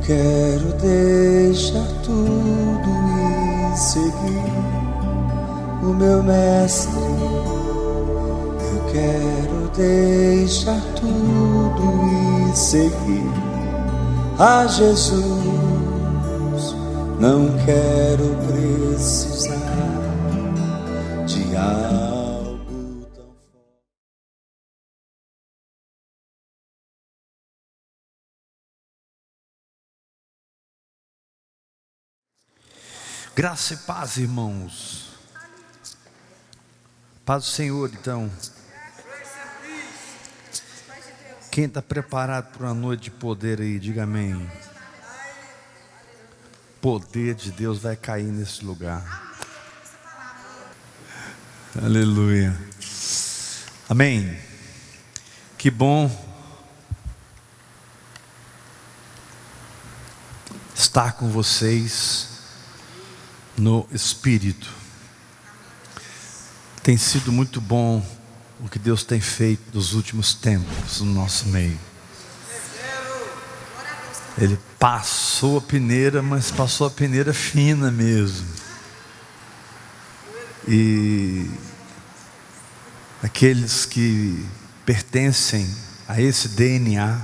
quero deixar tudo e seguir o meu mestre. Eu quero deixar tudo e seguir a Jesus. Não quero precisar de algo tão forte. Graça e paz, irmãos. Paz do Senhor, então. Quem está preparado para uma noite de poder aí, diga amém. Poder de Deus vai cair nesse lugar. Aleluia. Amém. Que bom estar com vocês no Espírito. Tem sido muito bom o que Deus tem feito nos últimos tempos no nosso meio. Ele passou a peneira, mas passou a peneira fina mesmo. E aqueles que pertencem a esse DNA,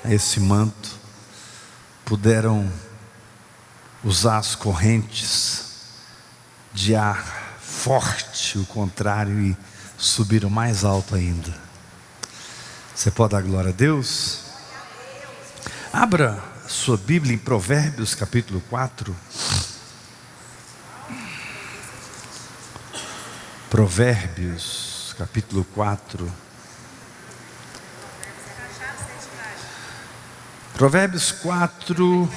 a esse manto, puderam usar as correntes de ar forte, o contrário, e subiram mais alto ainda. Você pode dar glória a Deus? Abra sua Bíblia em Provérbios capítulo 4. Provérbios capítulo 4. Provérbios 4,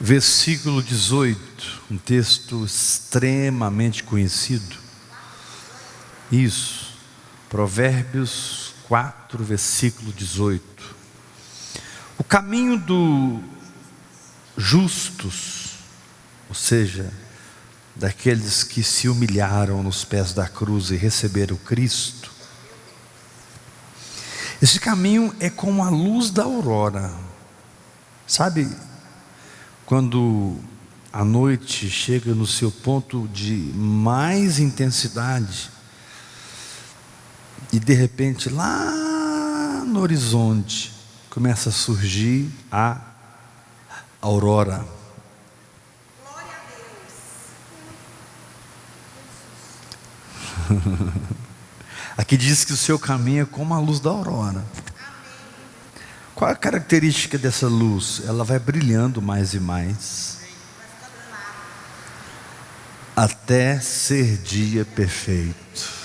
versículo 18, um texto extremamente conhecido. Isso, Provérbios 4, versículo 18. O caminho dos justos, ou seja, daqueles que se humilharam nos pés da cruz e receberam Cristo, esse caminho é como a luz da aurora. Sabe, quando a noite chega no seu ponto de mais intensidade e de repente lá no horizonte começa a surgir a aurora. Glória a Deus. Aqui diz que o seu caminho é como a luz da aurora. Qual é a característica dessa luz? Ela vai brilhando mais e mais, até ser dia perfeito.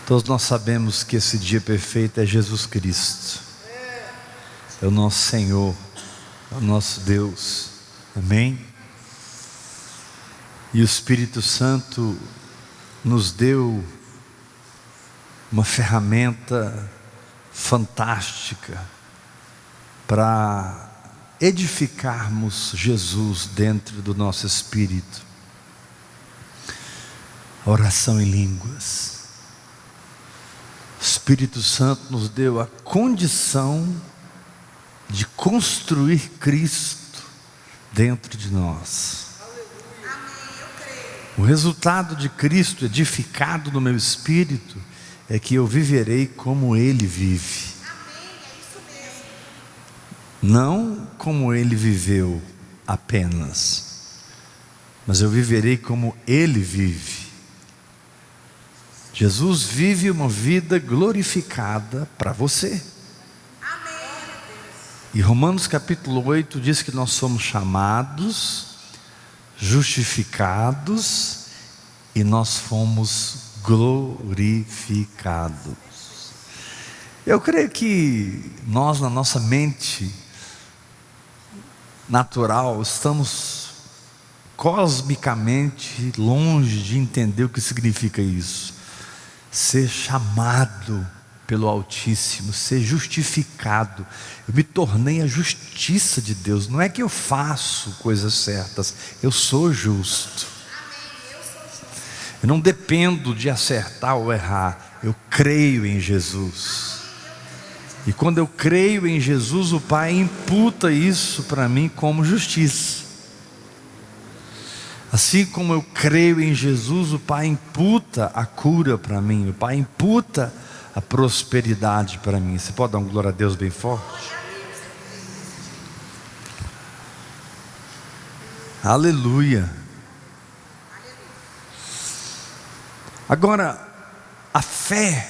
Todos nós sabemos que esse dia perfeito é Jesus Cristo, é o nosso Senhor, é o nosso Deus, amém? E o Espírito Santo nos deu uma ferramenta fantástica para edificarmos Jesus dentro do nosso espírito. A oração em línguas. O Espírito Santo nos deu a condição de construir Cristo dentro de nós. O resultado de Cristo edificado no meu espírito é que eu viverei como Ele vive. Não como Ele viveu apenas, mas eu viverei como Ele vive. Jesus vive uma vida glorificada para você. E Romanos capítulo 8 diz que nós somos chamados, justificados e nós fomos glorificados. Eu creio que nós, na nossa mente natural, estamos cosmicamente longe de entender o que significa isso. Ser chamado pelo Altíssimo, ser justificado. Eu me tornei a justiça de Deus. Não é que eu faço coisas certas, eu sou justo. Eu não dependo de acertar ou errar, eu creio em Jesus. E quando eu creio em Jesus, o Pai imputa isso para mim como justiça. Assim como eu creio em Jesus, o Pai imputa a cura para mim, o Pai imputa a prosperidade para mim. Você pode dar um glória a Deus bem forte? Aleluia. Agora, a fé,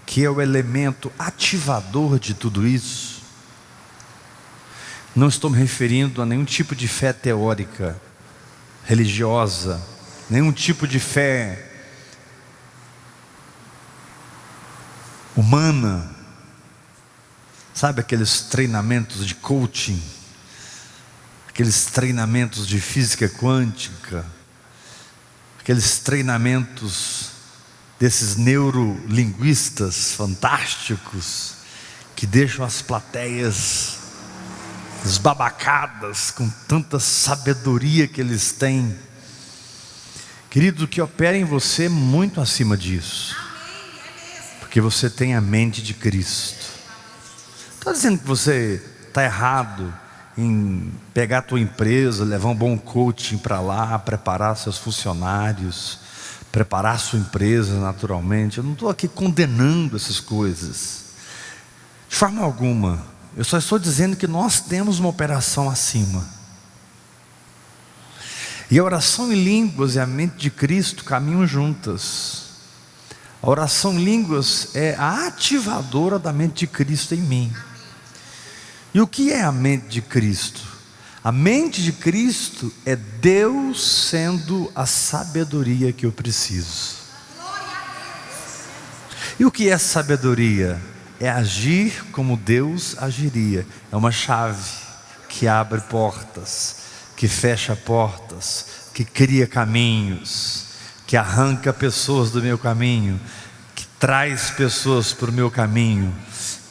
que é o elemento ativador de tudo isso, não estou me referindo a nenhum tipo de fé teórica, religiosa, nenhum tipo de fé humana. Sabe aqueles treinamentos de coaching, aqueles treinamentos de física quântica, aqueles treinamentos desses neurolinguistas fantásticos, que deixam as plateias esbabacadas com tanta sabedoria que eles têm. Querido, que opera em você muito acima disso, porque você tem a mente de Cristo. Estou dizendo que você está errado em pegar a tua empresa, levar um bom coaching para lá, preparar seus funcionários, preparar a sua empresa naturalmente. Eu não estou aqui condenando essas coisas, de forma alguma. Eu só estou dizendo que nós temos uma operação acima. E a oração em línguas e a mente de Cristo caminham juntas. A oração em línguas é a ativadora da mente de Cristo em mim. E o que é a mente de Cristo? A mente de Cristo é Deus sendo a sabedoria que eu preciso. E o que é sabedoria? É agir como Deus agiria. É uma chave que abre portas, que fecha portas, que cria caminhos, que arranca pessoas do meu caminho, que traz pessoas para o meu caminho,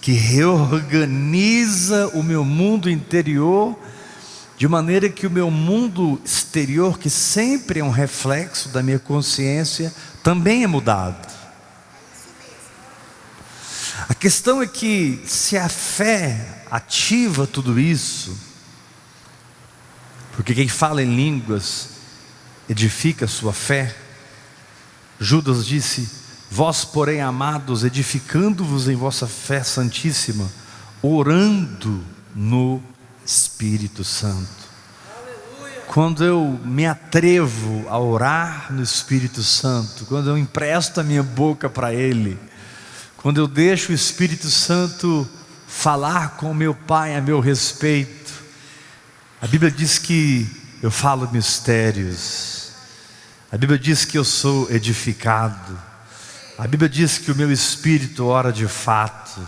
que reorganiza o meu mundo interior, de maneira que o meu mundo exterior, que sempre é um reflexo da minha consciência, também é mudado. A questão é que, se a fé ativa tudo isso, porque quem fala em línguas edifica a sua fé. Judas disse: vós, porém, amados, edificando-vos em vossa fé santíssima, orando no Espírito Santo. Quando eu me atrevo a orar no Espírito Santo, quando eu empresto a minha boca para Ele, quando eu deixo o Espírito Santo falar com o meu Pai a meu respeito, a Bíblia diz que eu falo mistérios, a Bíblia diz que eu sou edificado, a Bíblia diz que o meu espírito ora de fato,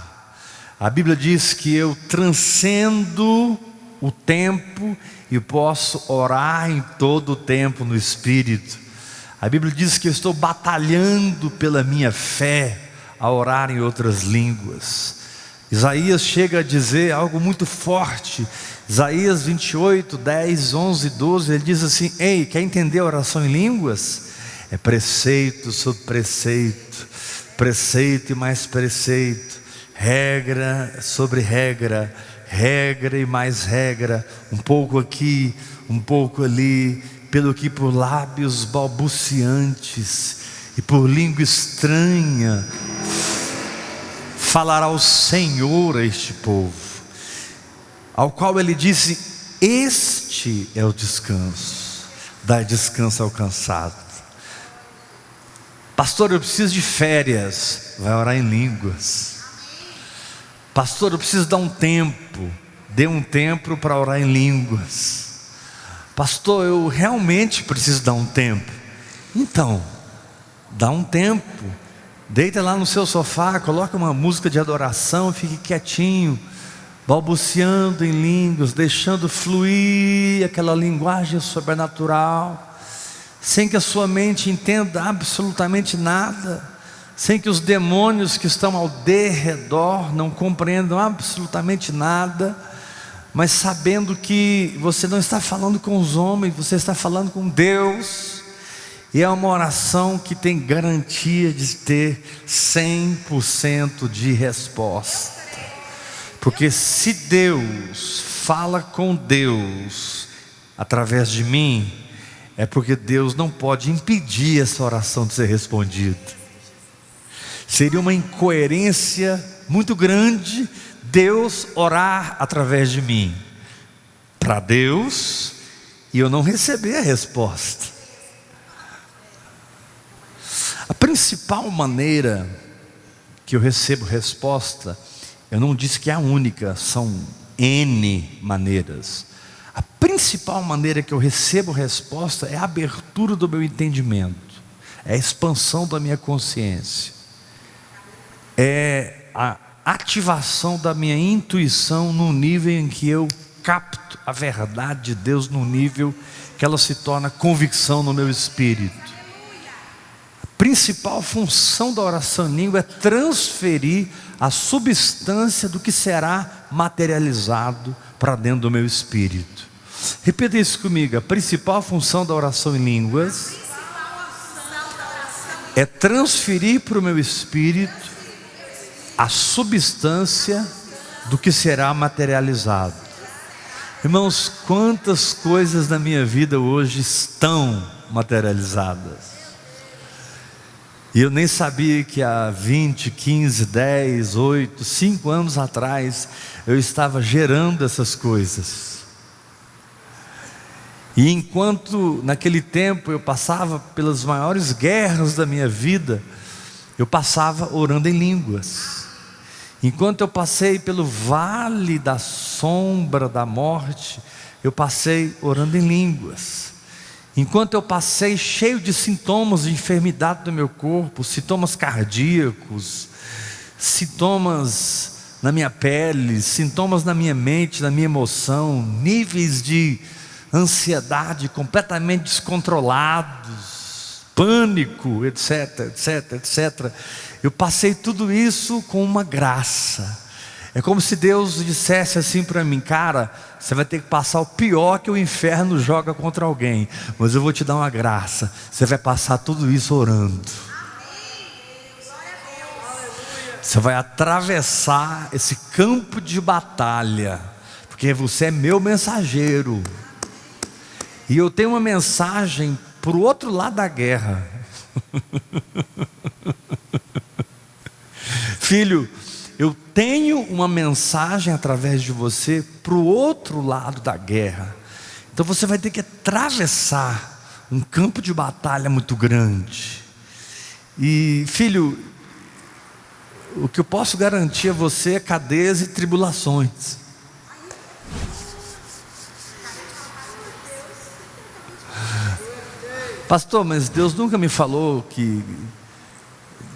a Bíblia diz que eu transcendo o tempo e posso orar em todo o tempo no Espírito. A Bíblia diz que eu estou batalhando pela minha fé a orar em outras línguas. Isaías chega a dizer algo muito forte. Isaías 28, 10, 11, 12, ele diz assim: ei, quer entender a oração em línguas? É preceito sobre preceito, preceito e mais preceito, regra sobre regra, regra e mais regra, um pouco aqui, um pouco ali, pelo que por lábios balbuciantes e por língua estranha falará o Senhor a este povo, ao qual ele disse: este é o descanso, dá descanso ao cansado. Pastor, eu preciso de férias, vai orar em línguas. Pastor, eu preciso dar um tempo, dê um tempo para orar em línguas. Pastor, eu realmente preciso dar um tempo. Então, dá um tempo, deita lá no seu sofá, coloca uma música de adoração, fique quietinho, balbuciando em línguas, deixando fluir aquela linguagem sobrenatural, sem que a sua mente entenda absolutamente nada, sem que os demônios que estão ao derredor não compreendam absolutamente nada, mas sabendo que você não está falando com os homens, você está falando com Deus. E é uma oração que tem garantia de ter 100% de resposta. Porque se Deus fala com Deus através de mim, é porque Deus não pode impedir essa oração de ser respondida. Seria uma incoerência muito grande Deus orar através de mim para Deus e eu não receber a resposta. A principal maneira que eu recebo resposta, eu não disse que é a única, são N maneiras. A principal maneira que eu recebo resposta é a abertura do meu entendimento, é a expansão da minha consciência, é a ativação da minha intuição no nível em que eu capto a verdade de Deus, no nível que ela se torna convicção no meu espírito. A principal função da oração em língua é transferir a substância do que será materializado para dentro do meu espírito. Repita isso comigo: a principal função da oração em línguas é transferir para o meu espírito a substância do que será materializado. Irmãos, quantas coisas na minha vida hoje estão materializadas, e eu nem sabia que há 20, 15, 10, 8, 5 anos atrás eu estava gerando essas coisas. E enquanto naquele tempo eu passava pelas maiores guerras da minha vida, eu passava orando em línguas. Enquanto eu passei pelo vale da sombra da morte, eu passei orando em línguas. Enquanto eu passei cheio de sintomas de enfermidade do meu corpo, sintomas cardíacos, sintomas na minha pele, sintomas na minha mente, na minha emoção, níveis de ansiedade completamente descontrolados, pânico, etc, etc, etc. Eu passei tudo isso com uma graça. É como se Deus dissesse assim para mim: cara, você vai ter que passar o pior que o inferno joga contra alguém, mas eu vou te dar uma graça, você vai passar tudo isso orando. Você vai atravessar esse campo de batalha, porque você é meu mensageiro, e eu tenho uma mensagem para o outro lado da guerra. Filho, eu tenho uma mensagem através de você para o outro lado da guerra. Então você vai ter que atravessar um campo de batalha muito grande. E filho, o que eu posso garantir a você é cadeias e tribulações. Pastor, mas Deus nunca me falou que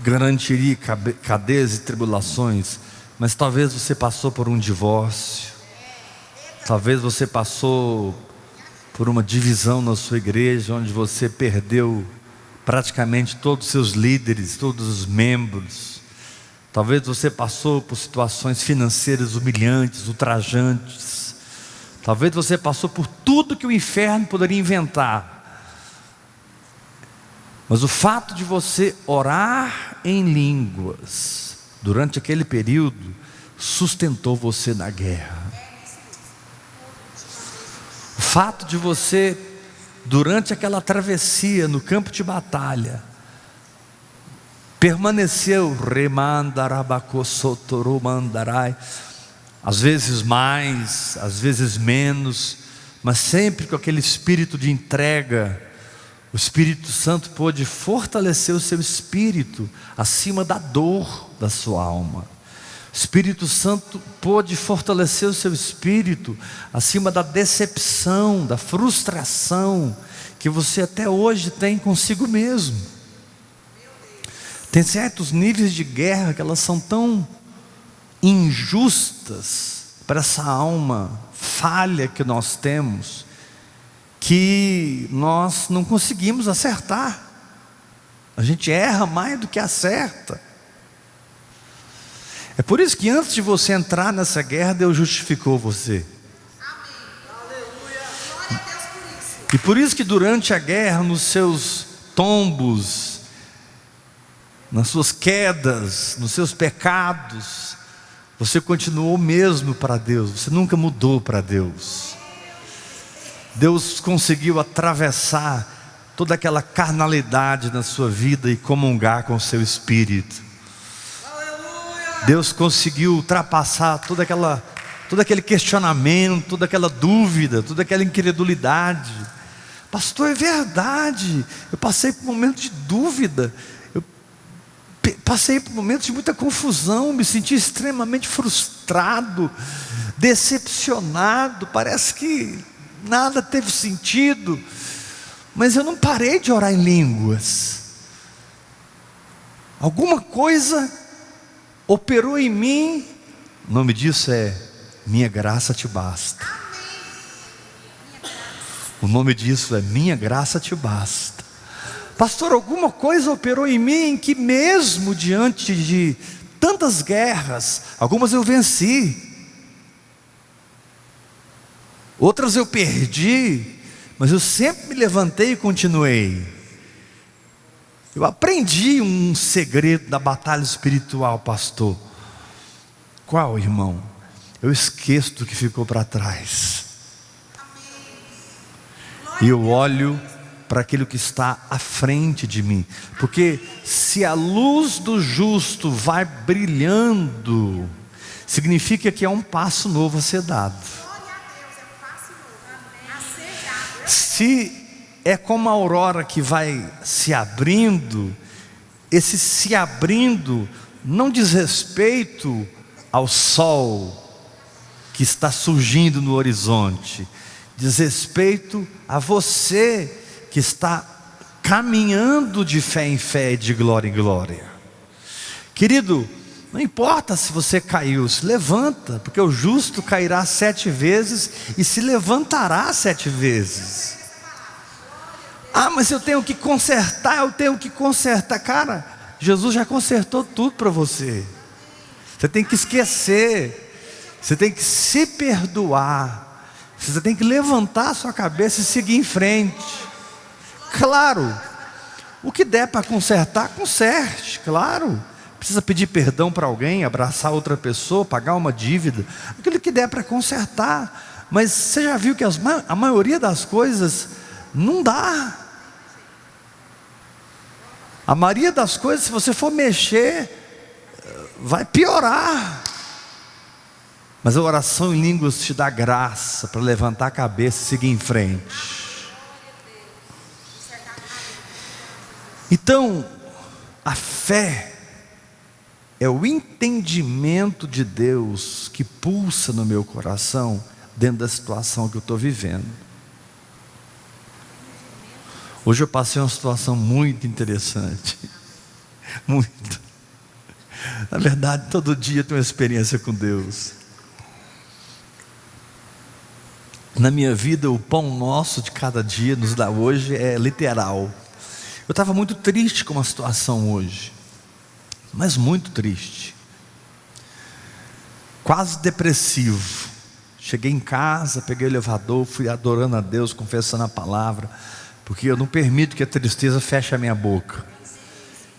garantiria cadeias e tribulações. Mas talvez você passou por um divórcio, talvez você passou por uma divisão na sua igreja, onde você perdeu praticamente todos os seus líderes, todos os membros. Talvez você passou por situações financeiras humilhantes, ultrajantes. Talvez você passou por tudo que o inferno poderia inventar. Mas o fato de você orar em línguas durante aquele período sustentou você na guerra. O fato de você, durante aquela travessia no campo de batalha, permaneceu às vezes mais, às vezes menos, mas sempre com aquele espírito de entrega. O Espírito Santo pôde fortalecer o seu espírito acima da dor da sua alma. O Espírito Santo pôde fortalecer o seu espírito acima da decepção, da frustração que você até hoje tem consigo mesmo. Tem certos níveis de guerra que elas são tão injustas para essa alma falha que nós temos, que nós não conseguimos acertar. A gente erra mais do que acerta. É por isso que antes de você entrar nessa guerra, Deus justificou você. E por isso que durante a guerra, nos seus tombos, nas suas quedas, nos seus pecados, Você continuou mesmo para Deus, você nunca mudou para Deus. Deus conseguiu atravessar toda aquela carnalidade na sua vida e comungar com o seu espírito. Deus conseguiu ultrapassar todo aquele questionamento, toda aquela dúvida, toda aquela incredulidade. Pastor, é verdade, eu passei por momentos de dúvida, eu passei por momentos de muita confusão, me senti extremamente frustrado, decepcionado, parece que nada teve sentido, mas eu não parei de orar em línguas. Alguma coisa operou em mim, o nome disso é minha graça te basta. O nome disso é minha graça te basta. Pastor, alguma coisa operou em mim que mesmo diante de tantas guerras, algumas eu venci, outras eu perdi, mas eu sempre me levantei e continuei. Eu aprendi um segredo da batalha espiritual, pastor. Qual, irmão? Eu esqueço do que ficou para trás. E eu olho para aquilo que está à frente de mim. Porque se a luz do justo vai brilhando, significa que é um passo novo a ser dado. Se é como a aurora que vai se abrindo, esse se abrindo não diz respeito ao sol que está surgindo no horizonte, diz respeito a você que está caminhando de fé em fé, de glória em glória. Querido, não importa se você caiu, se levanta, porque o justo cairá 7 vezes e se levantará 7 vezes. Ah, mas eu tenho que consertar, cara, Jesus já consertou tudo para você. Você tem que esquecer, você tem que se perdoar, você tem que levantar a sua cabeça e seguir em frente. Claro, o que der para consertar, conserte, claro. Precisa pedir perdão para alguém, abraçar outra pessoa, pagar uma dívida, aquilo que der para consertar. Mas você já viu que a maioria das coisas não dá. A maioria das coisas, se você for mexer, vai piorar. Mas a oração em línguas te dá graça para levantar a cabeça e seguir em frente. Então, a fé é o entendimento de Deus que pulsa no meu coração dentro da situação que eu estou vivendo. Hoje eu passei uma situação muito interessante. Muito. Na verdade, todo dia eu tenho uma experiência com Deus. Na minha vida, o pão nosso de cada dia nos dá hoje é literal. Eu estava muito triste com a situação hoje, mas muito triste, quase depressivo. Cheguei em casa, peguei o elevador, fui adorando a Deus, confessando a palavra, porque eu não permito que a tristeza feche a minha boca,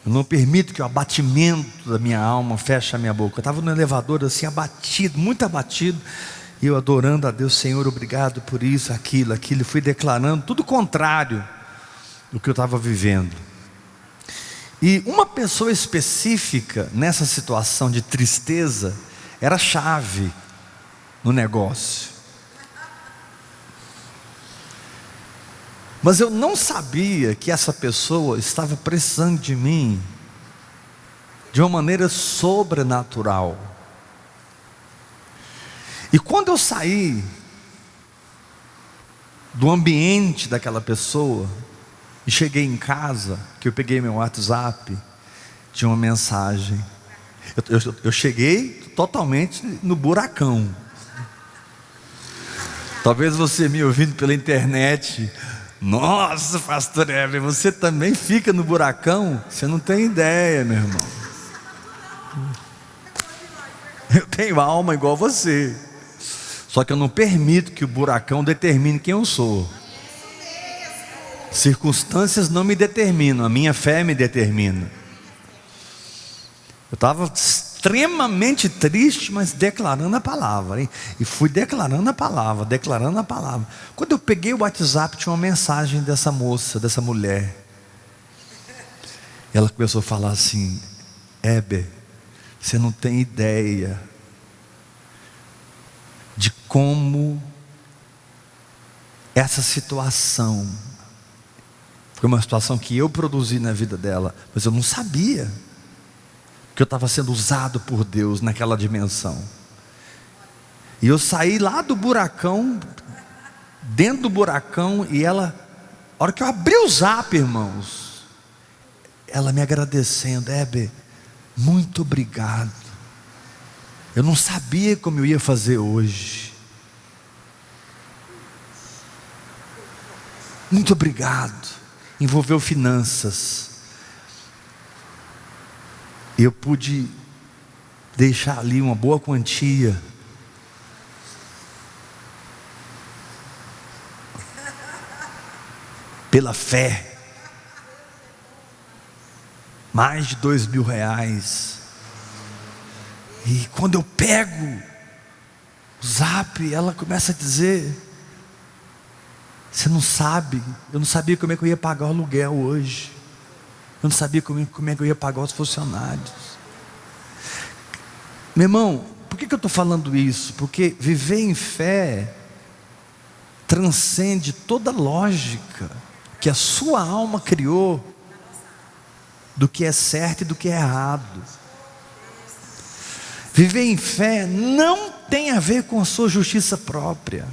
eu não permito que o abatimento da minha alma feche a minha boca. Eu estava no elevador assim, abatido, muito abatido, e eu adorando a Deus, Senhor, obrigado por isso, aquilo, fui declarando tudo contrário do que eu estava vivendo. E uma pessoa específica nessa situação de tristeza era chave no negócio. Mas eu não sabia que essa pessoa estava precisando de mim de uma maneira sobrenatural. E quando eu saí do ambiente daquela pessoa e cheguei em casa, que eu peguei meu WhatsApp, tinha uma mensagem. Eu cheguei totalmente no buracão. Talvez você me ouvindo pela internet, nossa, pastor Evelyn, você também fica no buracão? Você não tem ideia, meu irmão. Eu tenho alma igual você, só que eu não permito que o buracão determine quem eu sou. Circunstâncias não me determinam, a minha fé me determina. Eu estava extremamente triste, mas declarando a palavra, hein? E fui declarando a palavra, declarando a palavra. Quando eu peguei o WhatsApp, tinha uma mensagem dessa moça, dessa mulher. Ela começou a falar assim: Heber, você não tem ideia de como essa situação foi uma situação que eu produzi na vida dela, mas eu não sabia que eu estava sendo usado por Deus naquela dimensão. E eu saí lá do buracão, dentro do buracão, e ela, a hora que eu abri o zap, irmãos, ela me agradecendo: Heber, muito obrigado. Eu não sabia como eu ia fazer hoje. Muito obrigado. Envolveu finanças. Eu pude deixar ali uma boa quantia. Pela fé. Mais de R$2.000. E quando eu pego o zap, ela começa a dizer: você não sabe, eu não sabia como é que eu ia pagar o aluguel hoje. Eu não sabia como é que eu ia pagar os funcionários. Meu irmão, por que eu estou falando isso? Porque viver em fé transcende toda lógica que a sua alma criou do que é certo e do que é errado. Viver em fé não tem a ver com a sua justiça própria.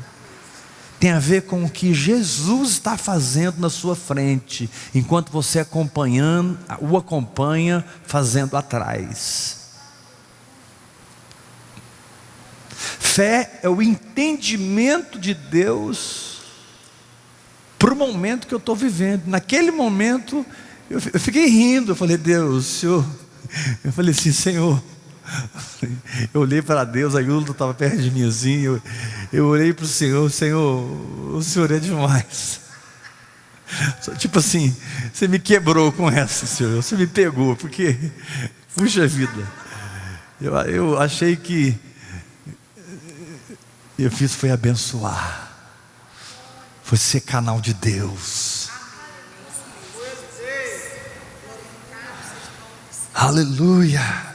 Tem a ver com o que Jesus está fazendo na sua frente, enquanto você o acompanha fazendo atrás. Fé é o entendimento de Deus para o momento que eu estou vivendo. Naquele momento eu fiquei rindo. Eu falei: Deus, Senhor. Eu falei assim: Senhor. Eu olhei para Deus, a Yulda estava perto de mim assim. Eu olhei para o Senhor: Senhor, o Senhor é demais. Tipo assim, você me quebrou com essa, Senhor. Você me pegou, porque, puxa vida, eu achei que eu fiz foi abençoar, foi ser canal de Deus. Aleluia.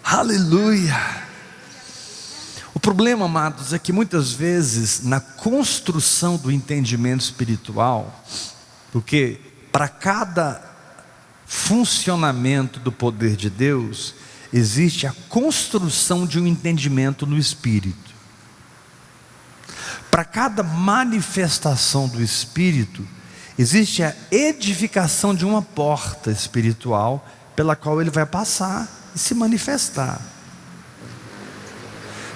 Aleluia. O problema, amados, é que muitas vezes na construção do entendimento espiritual, porque para cada funcionamento do poder de Deus existe a construção de um entendimento no Espírito. Para cada manifestação do Espírito existe a edificação de uma porta espiritual pela qual ele vai passar e se manifestar.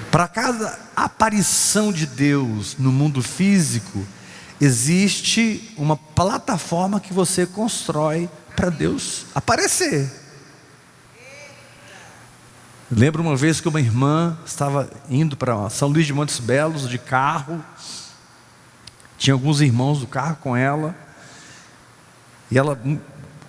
Para cada aparição de Deus no mundo físico, existe uma plataforma que você constrói para Deus aparecer. Lembro uma vez que uma irmã estava indo para São Luís de Montes Belos de carro, tinha alguns irmãos do carro com ela, e ela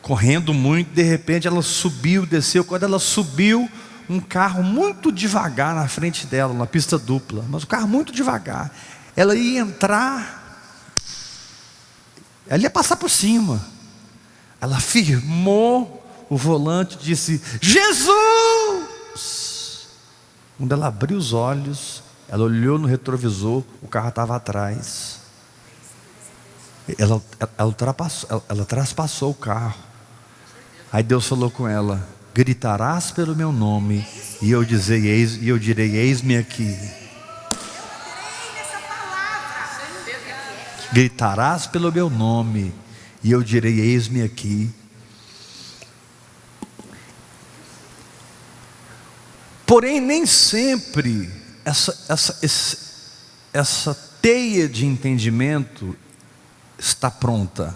correndo muito, de repente ela subiu, desceu. Quando ela subiu, um carro muito devagar na frente dela, na pista dupla, mas o carro muito devagar. Ela ia entrar, ela ia passar por cima. Ela firmou o volante e disse: Jesus! Quando ela abriu os olhos, ela olhou no retrovisor, o carro estava atrás. Ela traspassou o carro. Aí Deus falou com ela: gritarás pelo meu nome, e eu direi: eis-me aqui. Gritarás pelo meu nome, e eu direi: eis-me aqui. Porém, nem sempre essa teia de entendimento está pronta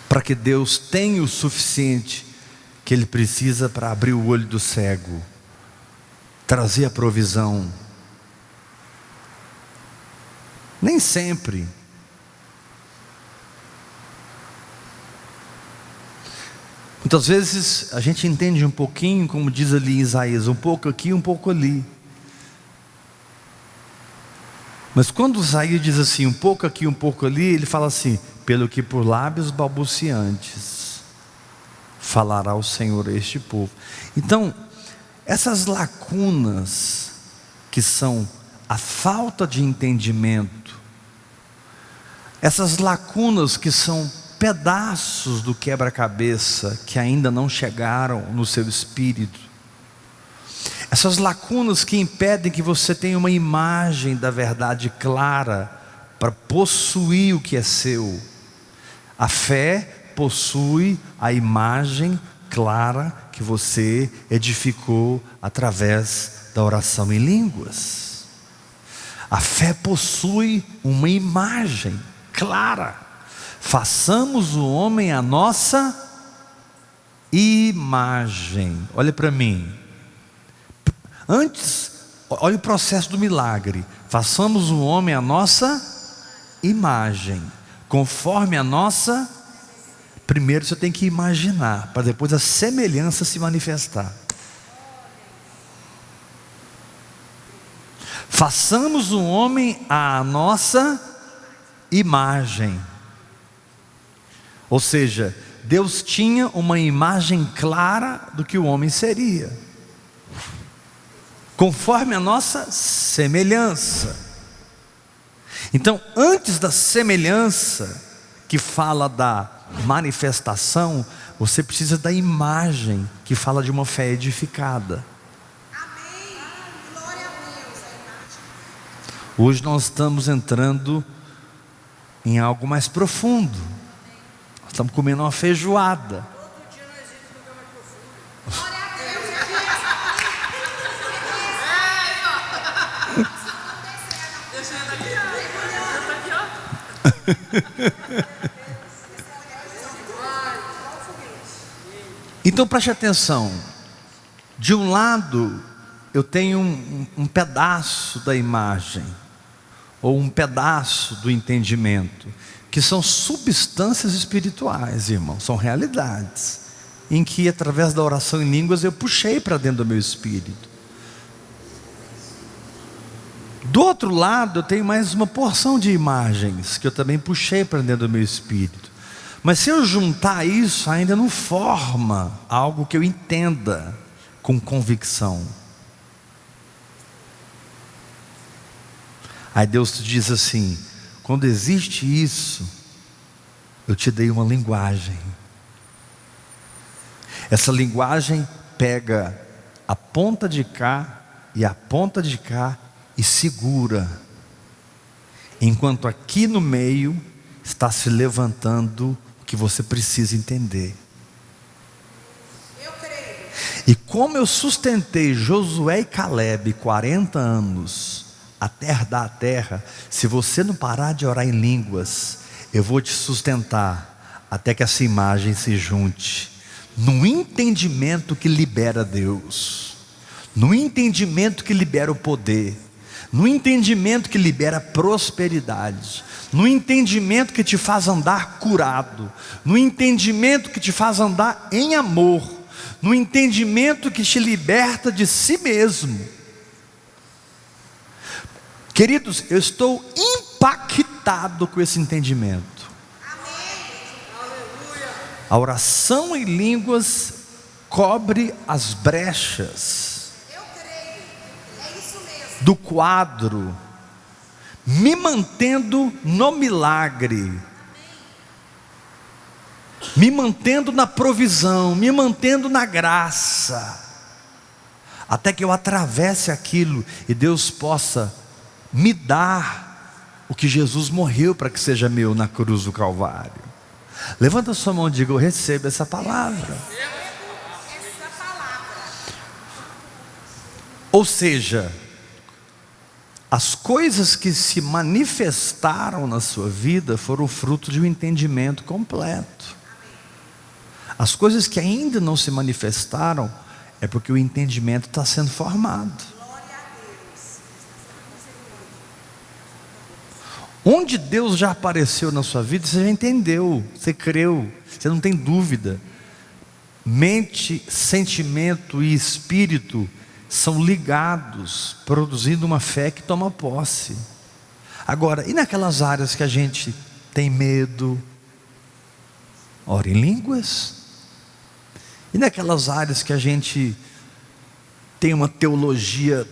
para que Deus tenha o suficiente que Ele precisa para abrir o olho do cego, trazer a provisão. Nem sempre. Muitas vezes a gente entende um pouquinho, como diz ali em Isaías, um pouco aqui, um pouco ali. Mas quando Isaías diz assim, um pouco aqui, um pouco ali, ele fala assim: pelo que por lábios balbuciantes falará o Senhor a este povo. Então, essas lacunas que são a falta de entendimento, essas lacunas que são pedaços do quebra-cabeça que ainda não chegaram no seu espírito, essas lacunas que impedem que você tenha uma imagem da verdade clara para possuir o que é seu. A fé possui a imagem clara que você edificou através da oração em línguas. A fé possui uma imagem clara. Façamos o homem a nossa imagem. Olha para mim. Antes, olha o processo do milagre. Façamos o homem a nossa imagem, conforme a nossa. Primeiro você tem que imaginar, para depois a semelhança se manifestar. Façamos o homem à nossa imagem. Ou seja, Deus tinha uma imagem clara do que o homem seria, conforme a nossa semelhança. Então, antes da semelhança, que fala da manifestação, você precisa da imagem, que fala de uma fé edificada. Amém. Glória a Deus. Hoje nós estamos entrando em algo mais profundo. Nós estamos comendo uma feijoada. Todo dia nós vamos no lugar mais profundo. Glória a Deus. Então preste atenção. De um lado, eu tenho um pedaço da imagem, ou um pedaço do entendimento, que são substâncias espirituais, irmão, são realidades, em que através da oração em línguas eu puxei para dentro do meu espírito. Do outro lado, eu tenho mais uma porção de imagens, que eu também puxei para dentro do meu espírito. Mas se eu juntar isso, ainda não forma algo que eu entenda com convicção. Aí Deus te diz assim: quando existe isso, eu te dei uma linguagem. Essa linguagem pega a ponta de cá e a ponta de cá e segura, enquanto aqui no meio está se levantando o que você precisa entender. Eu creio. E como eu sustentei Josué e Caleb 40 anos até herdar a terra, se você não parar de orar em línguas, eu vou te sustentar até que essa imagem se junte no entendimento que libera Deus, no entendimento que libera o poder, no entendimento que libera prosperidade, no entendimento que te faz andar curado, no entendimento que te faz andar em amor, no entendimento que te liberta de si mesmo. Queridos, eu estou impactado com esse entendimento. A oração em línguas cobre as brechas do quadro, me mantendo no milagre, me mantendo na provisão, me mantendo na graça, até que eu atravesse aquilo e Deus possa me dar o que Jesus morreu para que seja meu na cruz do Calvário. Levanta a sua mão e diga: eu recebo essa palavra. Ou seja, as coisas que se manifestaram na sua vida foram fruto de um entendimento completo. As coisas que ainda não se manifestaram é porque o entendimento está sendo formado. Onde Deus já apareceu na sua vida, você já entendeu, você creu, você não tem dúvida. mente, sentimento e espírito são ligados, produzindo uma fé que toma posse. Agora, e naquelas áreas que a gente tem medo? Ora em línguas. E naquelas áreas que a gente tem uma teologia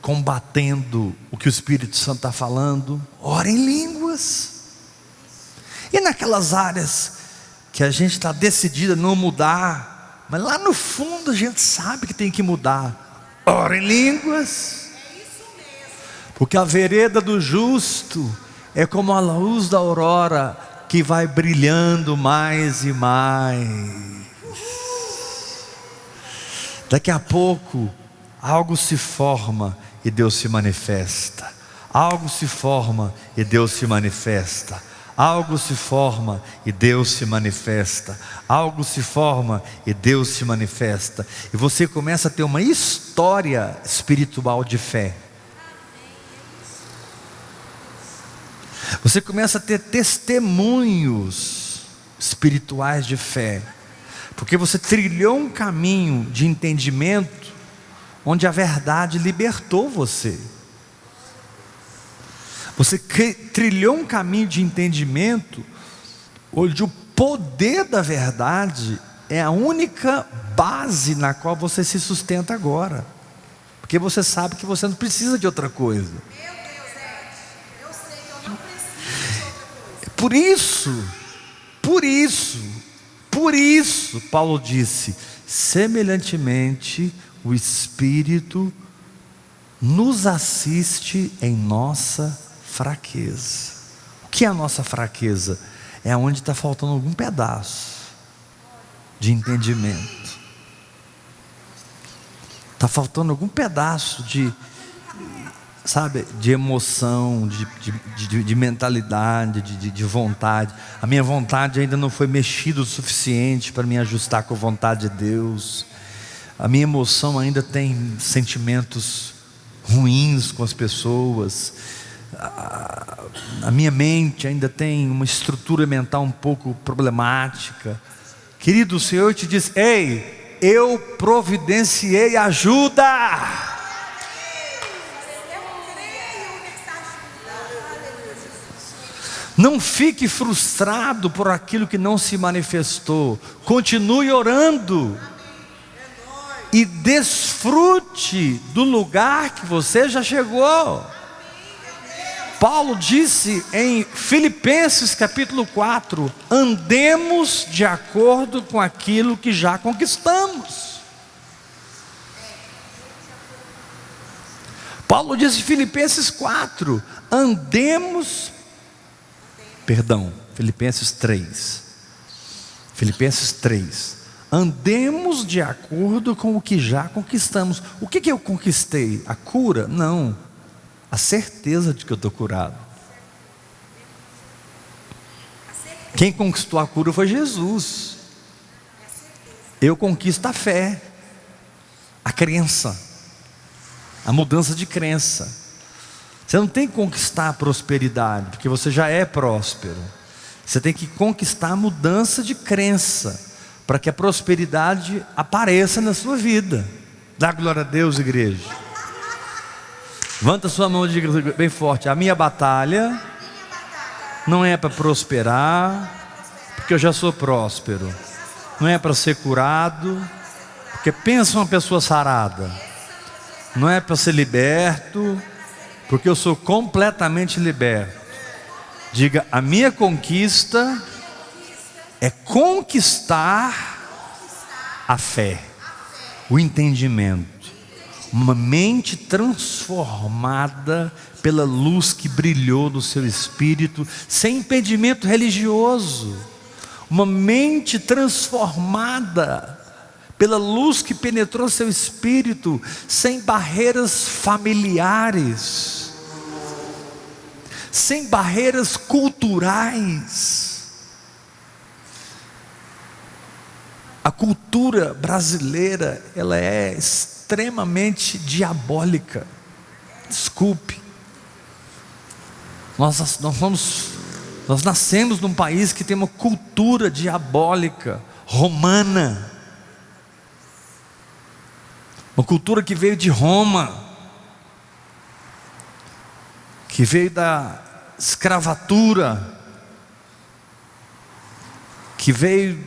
combatendo o que o Espírito Santo está falando? Ora em línguas. E naquelas áreas que a gente está decidido a não mudar, mas lá no fundo a gente sabe que tem que mudar? Ora em línguas. Porque a vereda do justo é como a luz da aurora, que vai brilhando mais e mais. Daqui a pouco algo se forma e Deus se manifesta. Algo se forma e Deus se manifesta. Algo se forma e Deus se manifesta. Algo se forma e Deus se manifesta. E você começa a ter uma história espiritual de fé. Você começa a ter testemunhos espirituais de fé. Porque você trilhou um caminho de entendimento onde a verdade libertou você. Você trilhou um caminho de entendimento onde o poder da verdade é a única base na qual você se sustenta agora. Porque você sabe que você não precisa de outra coisa. Meu Deus, eu sei que eu não preciso de outra coisa. Por isso, Paulo disse: semelhantemente, o Espírito nos assiste em nossa fraqueza. O que é a nossa fraqueza? É onde está faltando algum pedaço de entendimento. Está faltando algum pedaço de emoção, de mentalidade, de vontade. A minha vontade ainda não foi mexida o suficiente para me ajustar com a vontade de Deus. A minha emoção ainda tem sentimentos ruins com as pessoas. A minha mente ainda tem uma estrutura mental um pouco problemática. Querido, o Senhor te diz: ei, eu providenciei ajuda. Não fique frustrado por aquilo que não se manifestou. Continue orando. E desfrute do lugar que você já chegou. Paulo disse em Filipenses capítulo 4: andemos de acordo com aquilo que já conquistamos. Paulo disse em Filipenses 4: Filipenses 3. Filipenses 3. Andemos de acordo com o que já conquistamos. O que eu conquistei? A cura? Não. A certeza de que eu estou curado. Quem conquistou a cura foi Jesus. Eu conquisto a fé, a crença, a mudança de crença. Você não tem que conquistar a prosperidade, porque você já é próspero. Você tem que conquistar a mudança de crença, para que a prosperidade apareça na sua vida. Dá glória a Deus, igreja. Levanta sua mão e diga bem forte: a minha batalha não é para prosperar, porque eu já sou próspero. Não é para ser curado, porque pensa uma pessoa sarada. Não é para ser liberto, porque eu sou completamente liberto. Diga: a minha conquista é conquistar a fé, o entendimento, uma mente transformada pela luz que brilhou no seu espírito, sem impedimento religioso, uma mente transformada pela luz que penetrou seu espírito, sem barreiras familiares, sem barreiras culturais. A cultura brasileira, ela é extremamente diabólica. Desculpe. Nós nascemos num país que tem uma cultura diabólica, romana. uma cultura que veio de Roma, que veio da escravatura, que veio,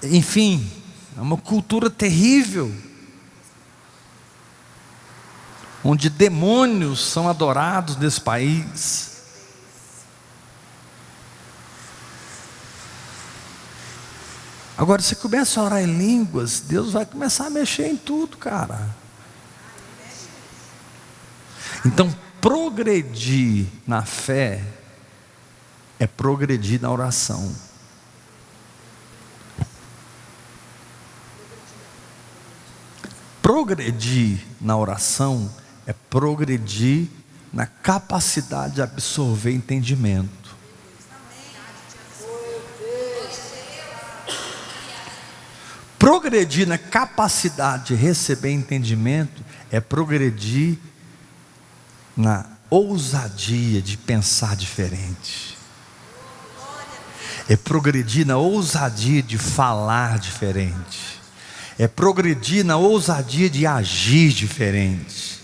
enfim, é uma cultura terrível, onde demônios são adorados nesse país. Agora, você começa a orar em línguas, Deus vai começar a mexer em tudo, cara. Então, progredir na fé é progredir na oração. Progredir na oração é progredir na capacidade de absorver entendimento. Progredir na capacidade de receber entendimento é progredir na ousadia de pensar diferente. É progredir na ousadia de falar diferente. É progredir na ousadia de agir diferente,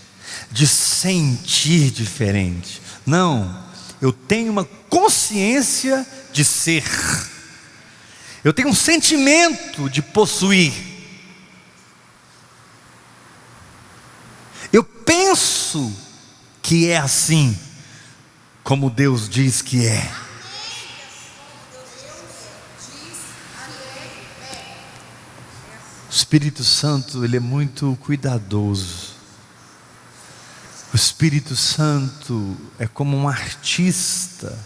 de sentir diferente. Não, eu tenho uma consciência de ser. Eu tenho um sentimento de possuir. Eu penso que é assim, como Deus diz que é. O Espírito Santo, ele é muito cuidadoso. O Espírito Santo é como um artista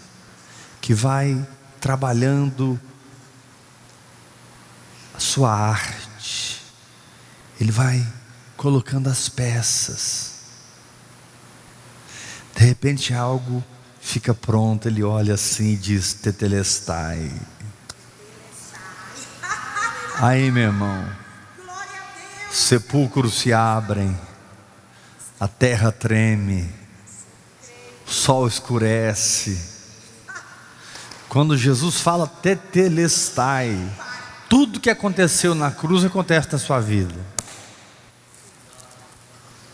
que vai trabalhando a sua arte. Ele vai colocando as peças. De repente algo fica pronto, ele olha assim e diz: tetelestai. Aí, meu irmão, sepulcros se abrem, a terra treme, o sol escurece. Quando Jesus fala tetelestai, tudo que aconteceu na cruz acontece na sua vida.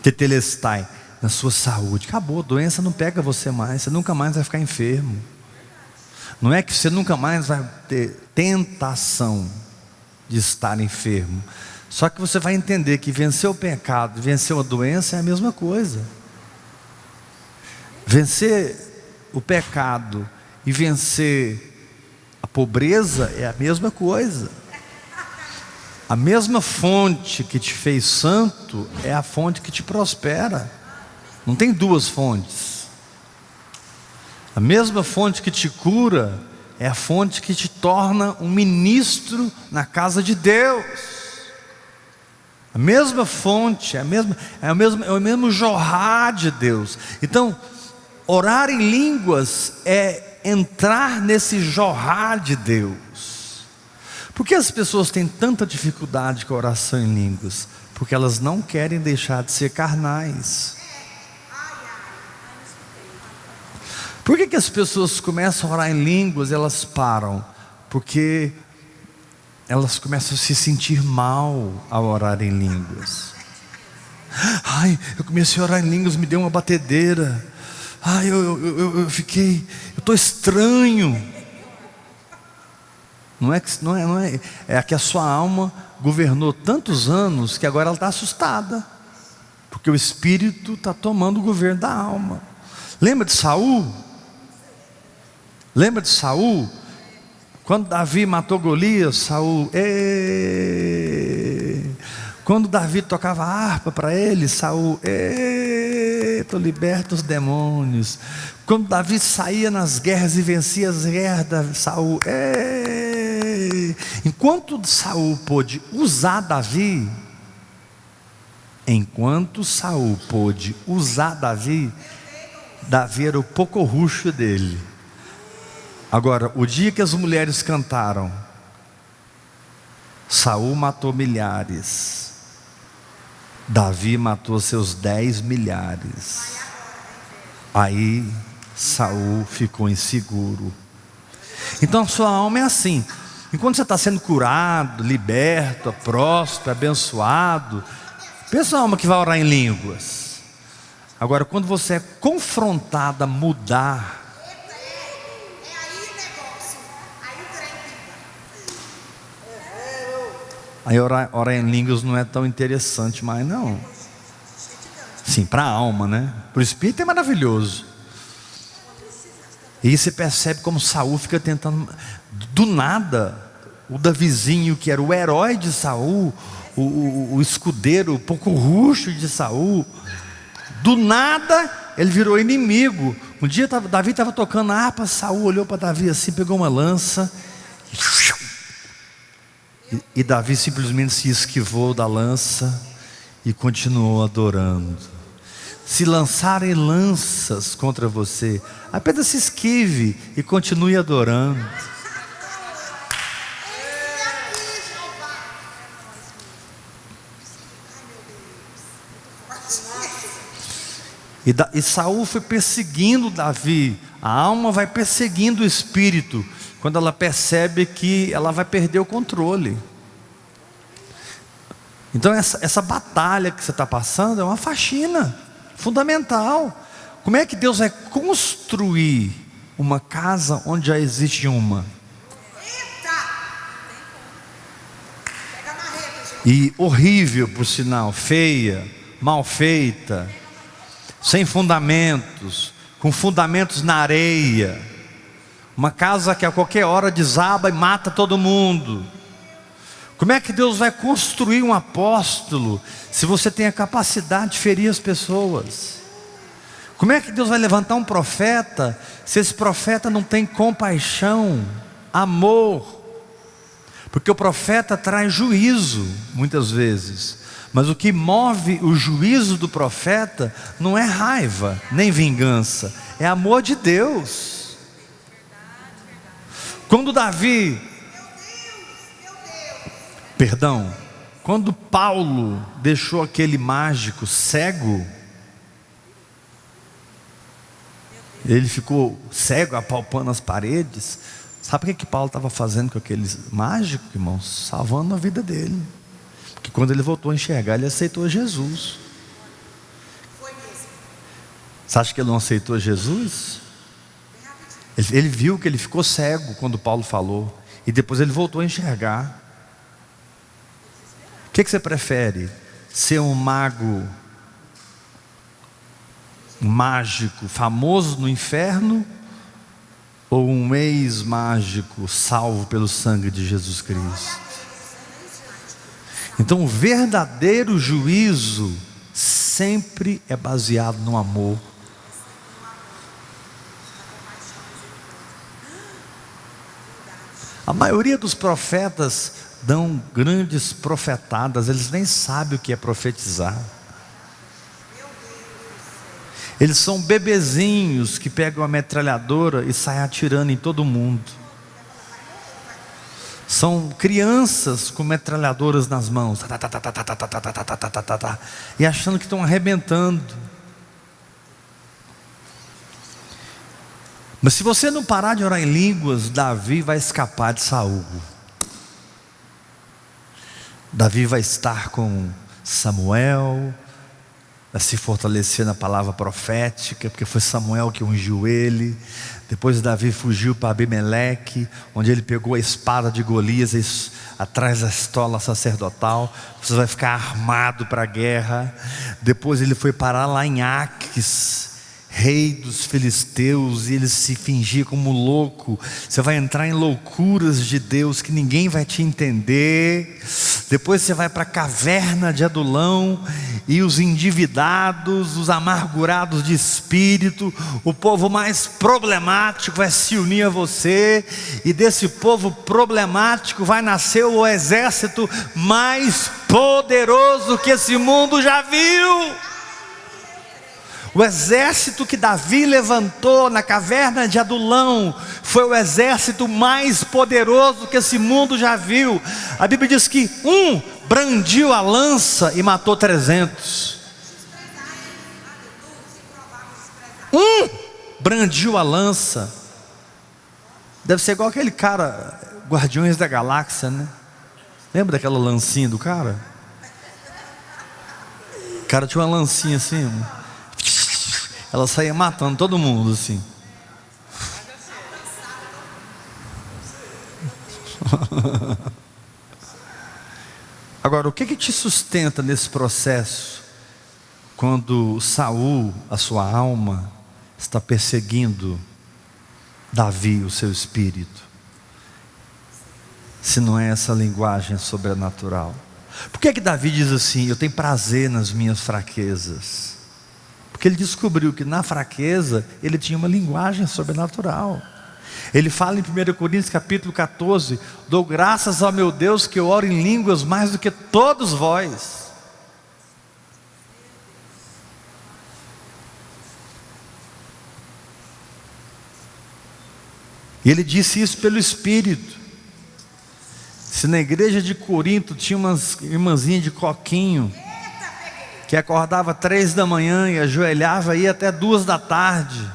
Tetelestai, na sua saúde. Acabou, a doença não pega você mais, você nunca mais vai ficar enfermo. Não é que você nunca mais vai ter tentação de estar enfermo. Só que você vai entender que vencer o pecado, vencer a doença é a mesma coisa. Vencer o pecado e vencer a pobreza é a mesma coisa. A mesma fonte que te fez santo é a fonte que te prospera. Não tem duas fontes. A mesma fonte que te cura é a fonte que te torna um ministro na casa de Deus. A mesma fonte, é o mesmo jorrar de Deus. Então, orar em línguas é entrar nesse jorrar de Deus. Por que as pessoas têm tanta dificuldade com a oração em línguas? Porque elas não querem deixar de ser carnais. Por que as pessoas começam a orar em línguas e elas param? Porque elas começam a se sentir mal ao orar em línguas. Ai, eu comecei a orar em línguas, me deu uma batedeira. Ai, eu estou estranho. É que a sua alma governou tantos anos que agora ela está assustada, porque o Espírito está tomando o governo da alma. Lembra de Saul? Lembra de Saul? Quando Davi matou Golias, Saul, quando Davi tocava a harpa para ele, Saul, estou liberto dos demônios. Quando Davi saía nas guerras e vencia as guerras, Saul, enquanto Saul pôde usar Davi, Davi era o pocorrucho dele. Agora, o dia que as mulheres cantaram, Saul matou milhares, Davi matou seus 10 milhares. Aí Saul ficou inseguro. Então a sua alma é assim: Enquanto você está sendo curado, liberto, próspero, abençoado, pensa na alma que vai orar em línguas. Agora, quando você é confrontado a mudar, É aí o negócio. Aí o trem fica. aí orar em línguas não é tão interessante mais não. Sim, para a alma, né? Para o espírito é maravilhoso. E aí você percebe como Saul fica tentando, do nada, o Davizinho, que era o herói de Saul, o escudeiro, o pouco rústico de Saul, do nada ele virou inimigo. Um dia Davi estava tocando a harpa, Saul olhou para Davi assim, pegou uma lança, e Davi simplesmente se esquivou da lança e continuou adorando. Se lançarem lanças contra você, apenas se esquive e continue adorando. E Saul foi perseguindo Davi. A alma vai perseguindo o espírito quando ela percebe que ela vai perder o controle. Então essa batalha que você está passando é uma faxina fundamental. Como é que Deus vai construir uma casa onde já existe uma? Pega a marreta, gente. E horrível, por sinal, feia, mal feita, sem fundamentos, com fundamentos na areia, uma casa que a qualquer hora desaba e mata todo mundo. Como é que Deus vai construir um apóstolo se você tem a capacidade de ferir as pessoas? Como é que Deus vai levantar um profeta se esse profeta não tem compaixão, amor? Porque o profeta traz juízo, muitas vezes. Mas o que move o juízo do profeta não é raiva, nem vingança, é amor de Deus. Quando quando Paulo deixou aquele mágico cego, ele ficou cego, apalpando as paredes. Sabe o que Paulo estava fazendo com aquele mágico, irmãos? Salvando a vida dele. Porque quando ele voltou a enxergar, ele aceitou Jesus. Foi mesmo. Você acha que ele não aceitou Jesus? Ele viu que ele ficou cego quando Paulo falou, e depois ele voltou a enxergar. O que você prefere? Ser um mago, um mágico famoso no inferno, ou um ex-mágico salvo pelo sangue de Jesus Cristo? Então o verdadeiro juízo sempre é baseado no amor. A maioria dos profetas dão grandes profetadas, eles nem sabem o que é profetizar. Eles são bebezinhos que pegam a metralhadora e saem atirando em todo mundo. São crianças com metralhadoras nas mãos, e achando que estão arrebentando. Mas se você não parar de orar em línguas, Davi vai escapar de Saul. Davi vai estar com Samuel, vai se fortalecer na palavra profética, porque foi Samuel que ungiu ele. Depois Davi fugiu para Abimeleque, onde ele pegou a espada de Golias atrás da estola sacerdotal. Você vai ficar armado para a guerra. Depois ele foi parar lá em Aques, rei dos filisteus, e ele se fingia como louco. Você vai entrar em loucuras de Deus que ninguém vai te entender. Depois você vai para a caverna de Adulão, e os endividados, os amargurados de espírito, o povo mais problemático vai se unir a você, e desse povo problemático vai nascer o exército mais poderoso que esse mundo já viu. O exército que Davi levantou na caverna de Adulão foi o exército mais poderoso que esse mundo já viu. A Bíblia diz que um brandiu a lança e matou 300. Um brandiu a lança. Deve ser igual aquele cara Guardiões da Galáxia, né? Lembra daquela lancinha do cara? O cara tinha uma lancinha assim, ela saía matando todo mundo assim. Agora, o que te sustenta nesse processo? Quando Saul, a sua alma, está perseguindo Davi, o seu espírito, se não é essa linguagem sobrenatural? Por que Davi diz assim: eu tenho prazer nas minhas fraquezas? Porque ele descobriu que na fraqueza ele tinha uma linguagem sobrenatural. Ele fala em 1 Coríntios capítulo 14: dou graças ao meu Deus que eu oro em línguas mais do que todos vós. E ele disse isso pelo Espírito. Se na igreja de Corinto tinha umas irmãzinhas de coquinho, que acordava 3 da manhã e ajoelhava e ia até 2 da tarde,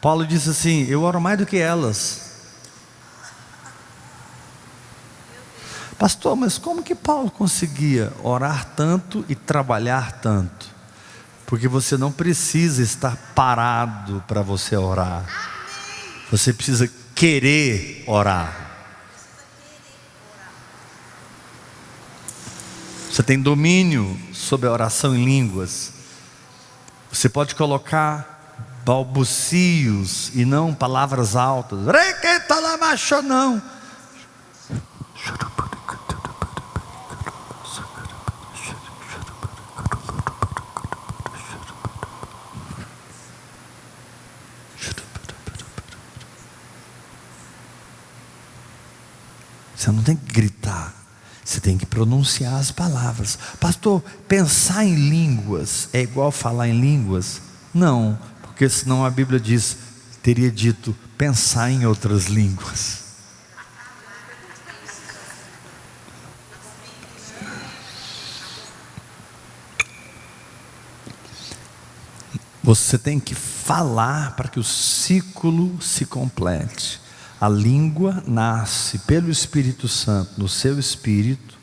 Paulo disse assim: eu oro mais do que elas. Pastor, mas como que Paulo conseguia orar tanto e trabalhar tanto? Porque você não precisa estar parado para você orar. Você precisa querer orar. Você tem domínio sobre a oração em línguas. Você pode colocar balbucios e não palavras altas. Não. Você não tem que gritar. Você tem que pronunciar as palavras. Pastor, pensar em línguas é igual falar em línguas? Não, porque senão a Bíblia diz, teria dito, pensar em outras línguas. Você tem que falar para que o ciclo se complete. A língua nasce pelo Espírito Santo no seu espírito,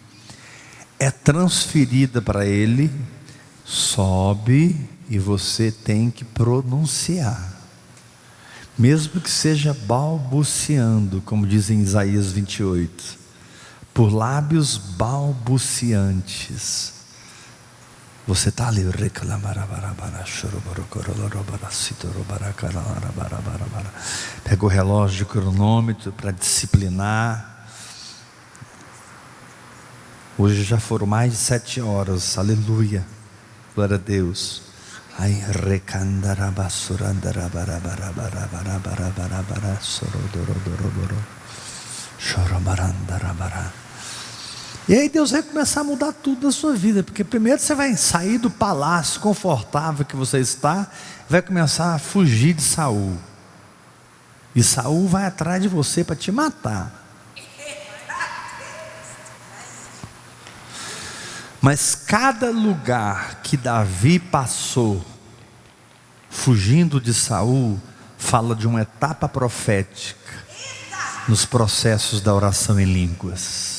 é transferida para ele, sobe e você tem que pronunciar, mesmo que seja balbuciando, como diz em Isaías 28, por lábios balbuciantes. Você está ali, pega o relógio de cronômetro para disciplinar. Hoje já foram mais de 7 horas, aleluia, glória a Deus. E aí Deus vai começar a mudar tudo na sua vida, porque primeiro você vai sair do palácio confortável que você está, vai começar a fugir de Saul, e Saul vai atrás de você para te matar. Mas cada lugar que Davi passou, fugindo de Saul, fala de uma etapa profética nos processos da oração em línguas.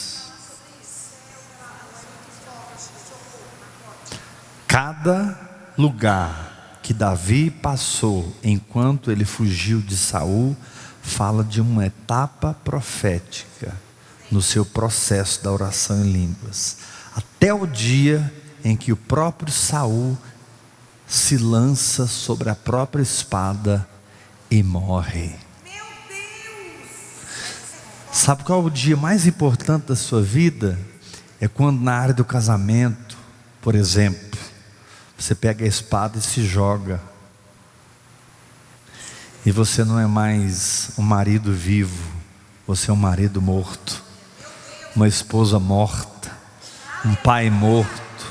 Cada lugar que Davi passou enquanto ele fugiu de Saul, fala de uma etapa profética no seu processo da oração em línguas, até o dia em que o próprio Saul se lança sobre a própria espada e morre. Meu Deus! Sabe qual é o dia mais importante da sua vida? É quando na área do casamento, por exemplo, você pega a espada e se joga, e você não é mais um marido vivo, você é um marido morto, uma esposa morta, um pai morto,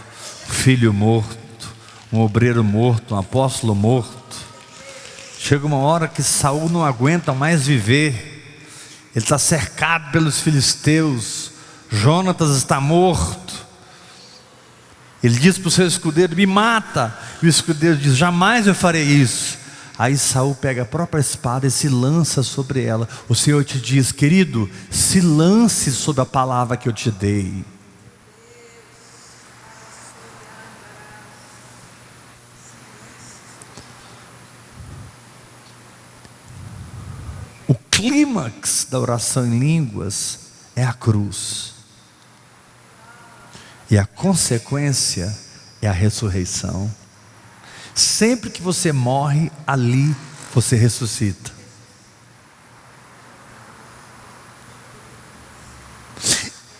um filho morto, um obreiro morto, um apóstolo morto. Chega uma hora que Saul não aguenta mais viver, ele está cercado pelos filisteus, Jonatas está morto. Ele diz para o seu escudeiro: me mata. E o escudeiro diz: jamais eu farei isso. Aí Saul pega a própria espada e se lança sobre ela. O Senhor te diz: querido, se lance sobre a palavra que eu te dei. O clímax da oração em línguas é a cruz. E a consequência é a ressurreição. Sempre que você morre, ali você ressuscita.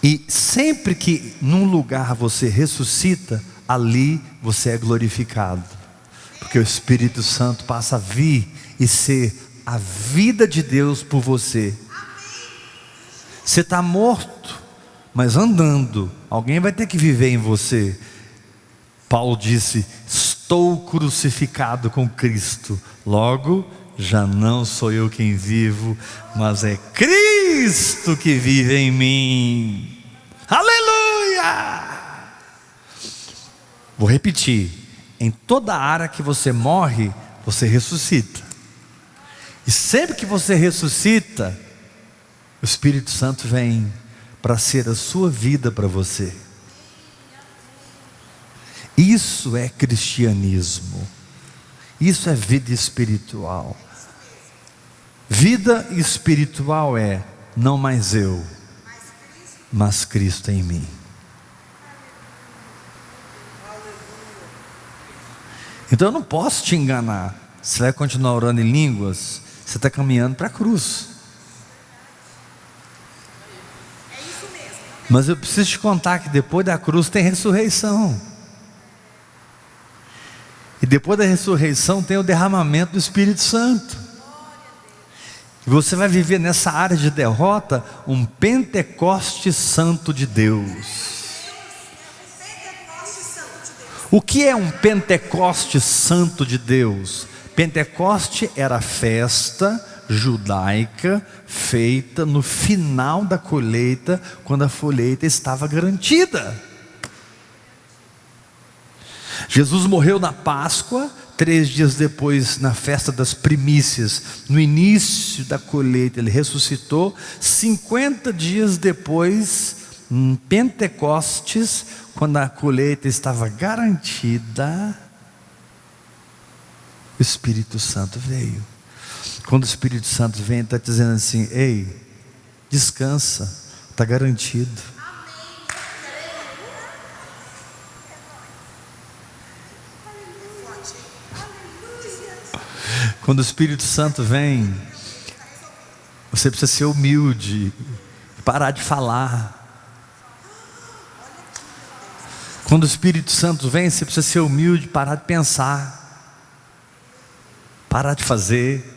E sempre que num lugar você ressuscita, ali você é glorificado. Porque o Espírito Santo passa a vir e ser a vida de Deus por você. Você está morto, mas andando. Alguém vai ter que viver em você. Paulo disse: estou crucificado com Cristo. Logo, já não sou eu quem vivo, mas é Cristo que vive em mim. Aleluia! Vou repetir: em toda área que você morre, você ressuscita. E sempre que você ressuscita, o Espírito Santo vem para ser a sua vida para você. Isso é cristianismo. Isso é vida espiritual. Vida espiritual é: não mais eu, mas Cristo em mim. Então eu não posso te enganar. Você vai continuar orando em línguas, você está caminhando para a cruz. Mas eu preciso te contar que depois da cruz tem ressurreição. E depois da ressurreição tem o derramamento do Espírito Santo. E você vai viver nessa área de derrota um Pentecoste Santo de Deus. O que é um Pentecoste Santo de Deus? Pentecoste era a festa judaica feita no final da colheita, quando a colheita estava garantida. Jesus morreu na Páscoa, 3 dias depois, na festa das primícias, no início da colheita, ele ressuscitou. 50 dias depois, em Pentecostes, quando a colheita estava garantida, o Espírito Santo veio. Quando o Espírito Santo vem, ele está dizendo assim: ei, descansa, está garantido. Quando o Espírito Santo vem, você precisa ser humilde, parar de falar. Quando o Espírito Santo vem, você precisa ser humilde, parar de pensar, parar de fazer.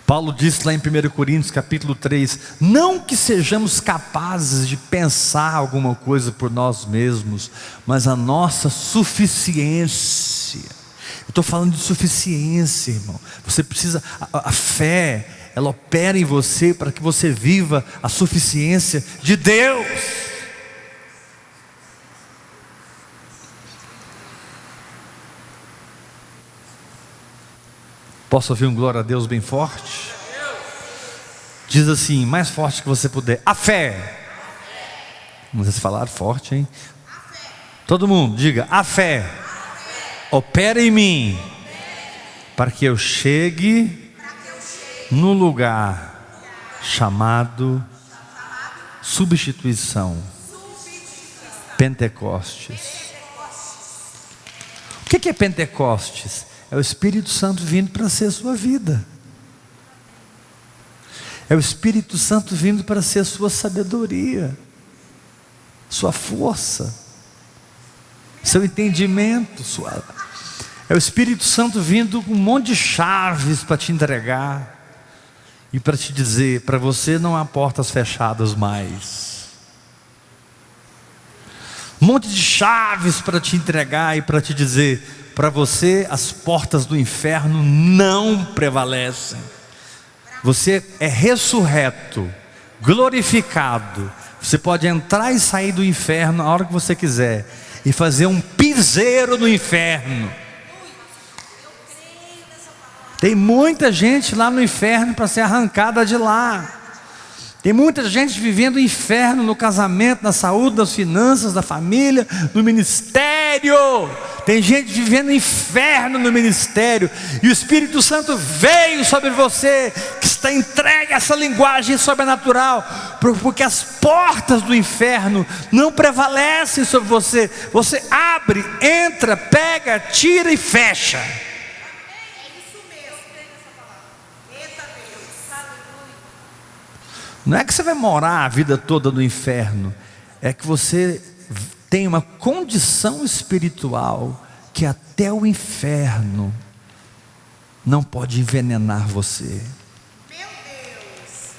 Paulo disse lá em 1 Coríntios capítulo 3, não que sejamos capazes de pensar alguma coisa por nós mesmos, mas a nossa suficiência. Eu estou falando de suficiência, irmão. Você precisa, a fé, ela opera em você para que você viva a suficiência de Deus. Posso ouvir um glória a Deus bem forte? Diz assim, mais forte que você puder: a fé. Vocês falaram forte, hein? Todo mundo, diga: a fé opera em mim, para que eu chegue no lugar chamado substituição. Pentecostes. O que é Pentecostes? É o Espírito Santo vindo para ser a sua vida. É o Espírito Santo vindo para ser a sua sabedoria, sua força, seu entendimento, é o Espírito Santo vindo com um monte de chaves para te entregar e para te dizer: para você não há portas fechadas mais. Um monte de chaves para te entregar e para te dizer: para você as portas do inferno não prevalecem. Você é ressurreto, glorificado. Você pode entrar e sair do inferno a hora que você quiser e fazer um piseiro no inferno. Tem muita gente lá no inferno para ser arrancada de lá. Tem muita gente vivendo o inferno no casamento, na saúde, nas finanças, na família, no ministério. Tem gente vivendo o inferno no ministério. E o Espírito Santo veio sobre você, que está entregue a essa linguagem sobrenatural, porque as portas do inferno não prevalecem sobre você. Você abre, entra, pega, tira e fecha. Não é que você vai morar a vida toda no inferno, é que você tem uma condição espiritual que até o inferno não pode envenenar você. Meu Deus,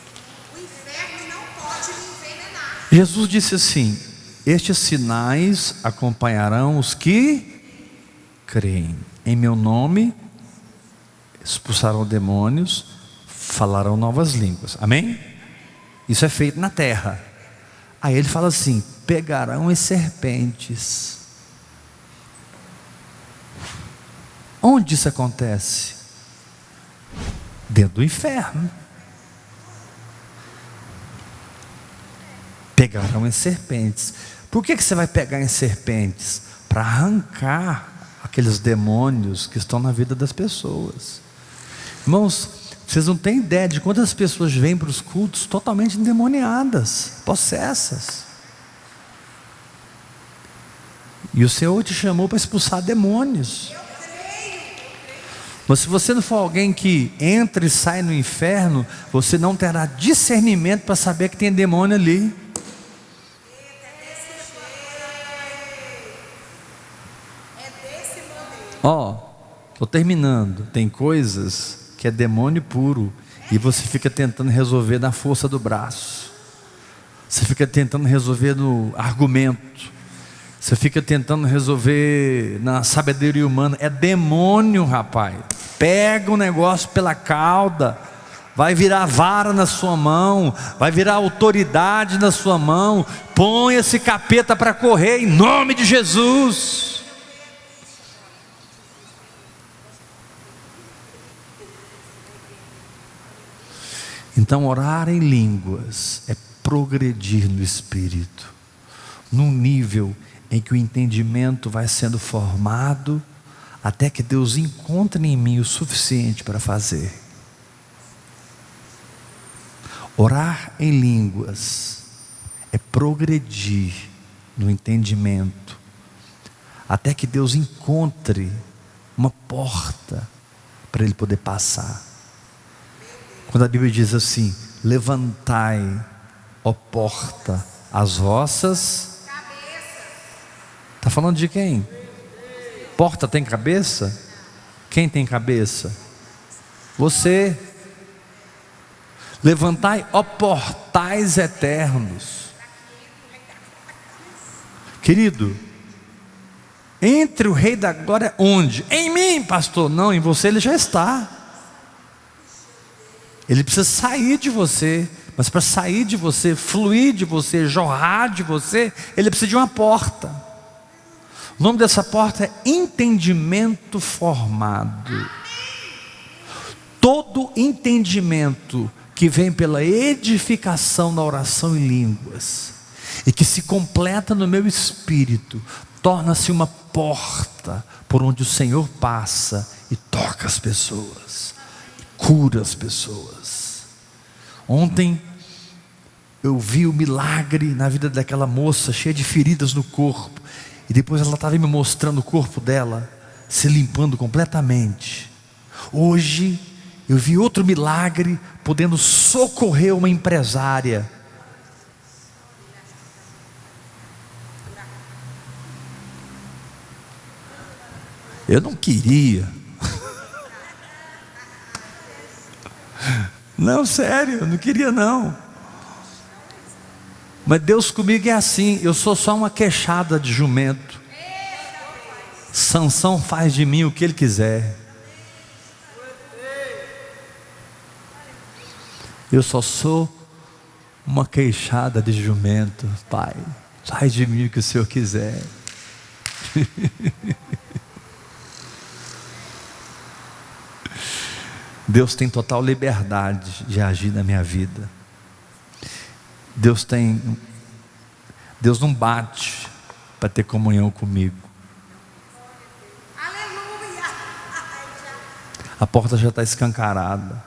o inferno não pode me envenenar. Jesus disse assim: estes sinais acompanharão os que creem. Em meu nome expulsarão demônios, falarão novas línguas. Amém? Isso é feito na terra. Aí ele fala assim: pegarão as serpentes. Onde isso acontece? Dentro do inferno. Pegarão as serpentes. Por que você vai pegar em serpentes? Para arrancar aqueles demônios que estão na vida das pessoas. Irmãos, vocês não têm ideia de quantas pessoas vêm para os cultos totalmente endemoniadas, possessas. E o Senhor te chamou para expulsar demônios. Mas se você não for alguém que entra e sai no inferno, você não terá discernimento para saber que tem demônio ali. Ó, estou terminando. Tem coisas que é demônio puro, e você fica tentando resolver na força do braço, você fica tentando resolver no argumento, você fica tentando resolver na sabedoria humana. É demônio, rapaz. Pega o negócio pela cauda, vai virar vara na sua mão, vai virar autoridade na sua mão. Põe esse capeta para correr em nome de Jesus. Então, orar em línguas é progredir no Espírito, num nível em que o entendimento vai sendo formado, até que Deus encontre em mim o suficiente para fazer. Orar em línguas é progredir no entendimento, até que Deus encontre uma porta para ele poder passar. Quando a Bíblia diz assim: levantai, ó porta, as vossas cabeças. Está falando de quem? Porta tem cabeça? Quem tem cabeça? Você. Levantai, ó portais eternos. Querido, entre o Rei da Glória onde? Em mim, pastor. Não, em você ele já está. Ele precisa sair de você, mas para sair de você, fluir de você, jorrar de você, ele precisa de uma porta. O nome dessa porta é entendimento formado. Todo entendimento que vem pela edificação da oração em línguas e que se completa no meu espírito, torna-se uma porta por onde o Senhor passa e toca as pessoas, cura as pessoas. Ontem eu vi o milagre na vida daquela moça cheia de feridas no corpo, e depois ela estava me mostrando o corpo dela se limpando completamente. Hoje eu vi outro milagre, podendo socorrer uma empresária. Eu não queria. Não, sério, eu não queria não. Mas Deus comigo é assim, eu sou só uma queixada de jumento. Sansão faz de mim o que ele quiser. Eu só sou uma queixada de jumento. Pai, faz de mim o que o Senhor quiser. Deus tem total liberdade de agir na minha vida. Deus não bate para ter comunhão comigo. Aleluia. A porta já está escancarada.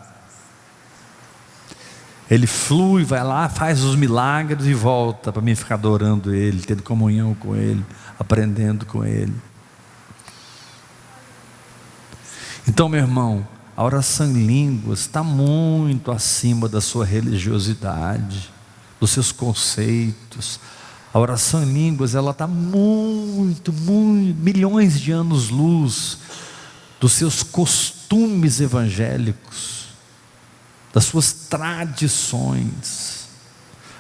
Ele flui, vai lá, faz os milagres e volta para mim ficar adorando Ele, tendo comunhão com Ele, aprendendo com Ele. Então, meu irmão, a oração em línguas está muito acima da sua religiosidade, dos seus conceitos. A oração em línguas, ela está muito, milhões de anos-luz dos seus costumes evangélicos, das suas tradições.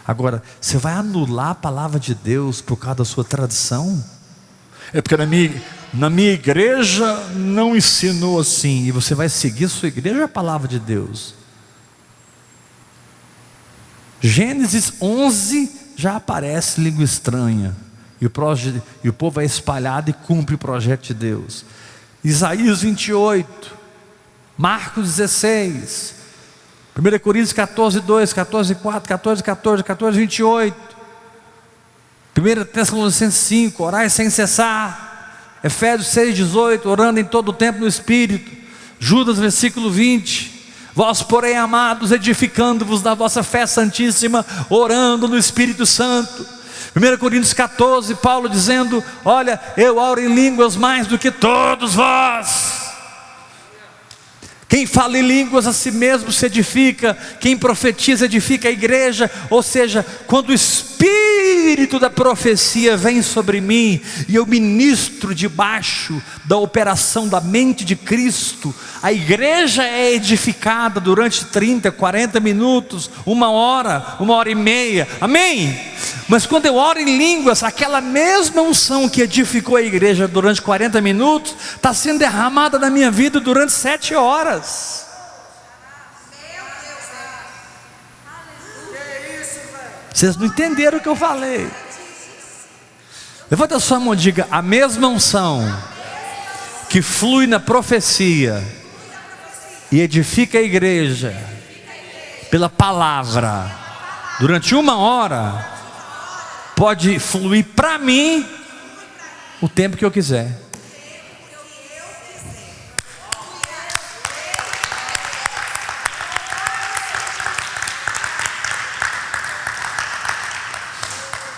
Agora, você vai anular a palavra de Deus por causa da sua tradição? É porque na minha igreja não ensinou assim, e você vai seguir a sua igreja ou a palavra de Deus? Gênesis 11 já aparece língua estranha, e o povo é espalhado e cumpre o projeto de Deus. Isaías 28, Marcos 16, 1 Coríntios 14, 2, 14, 4, 14, 14, 14, 28, 1 Tessalonicenses 5, orai sem cessar, Efésios 6, 18, orando em todo o tempo no Espírito, Judas versículo 20, vós porém amados, edificando-vos da vossa fé santíssima, orando no Espírito Santo. 1 Coríntios 14, Paulo dizendo, olha, eu oro em línguas mais do que todos vós. Quem fala em línguas a si mesmo se edifica, quem profetiza edifica a igreja. Ou seja, quando o espírito da profecia vem sobre mim, e eu ministro debaixo da operação da mente de Cristo, a igreja é edificada durante 30, 40 minutos, 1 hora e meia, amém? Mas quando eu oro em línguas, aquela mesma unção que edificou a igreja durante 40 minutos, está sendo derramada na minha vida durante 7 horas. Vocês não entenderam o que eu falei. Levanta a sua mão e diga, a mesma unção que flui na profecia e edifica a igreja pela palavra durante 1 hora, pode fluir para mim o tempo que eu quiser.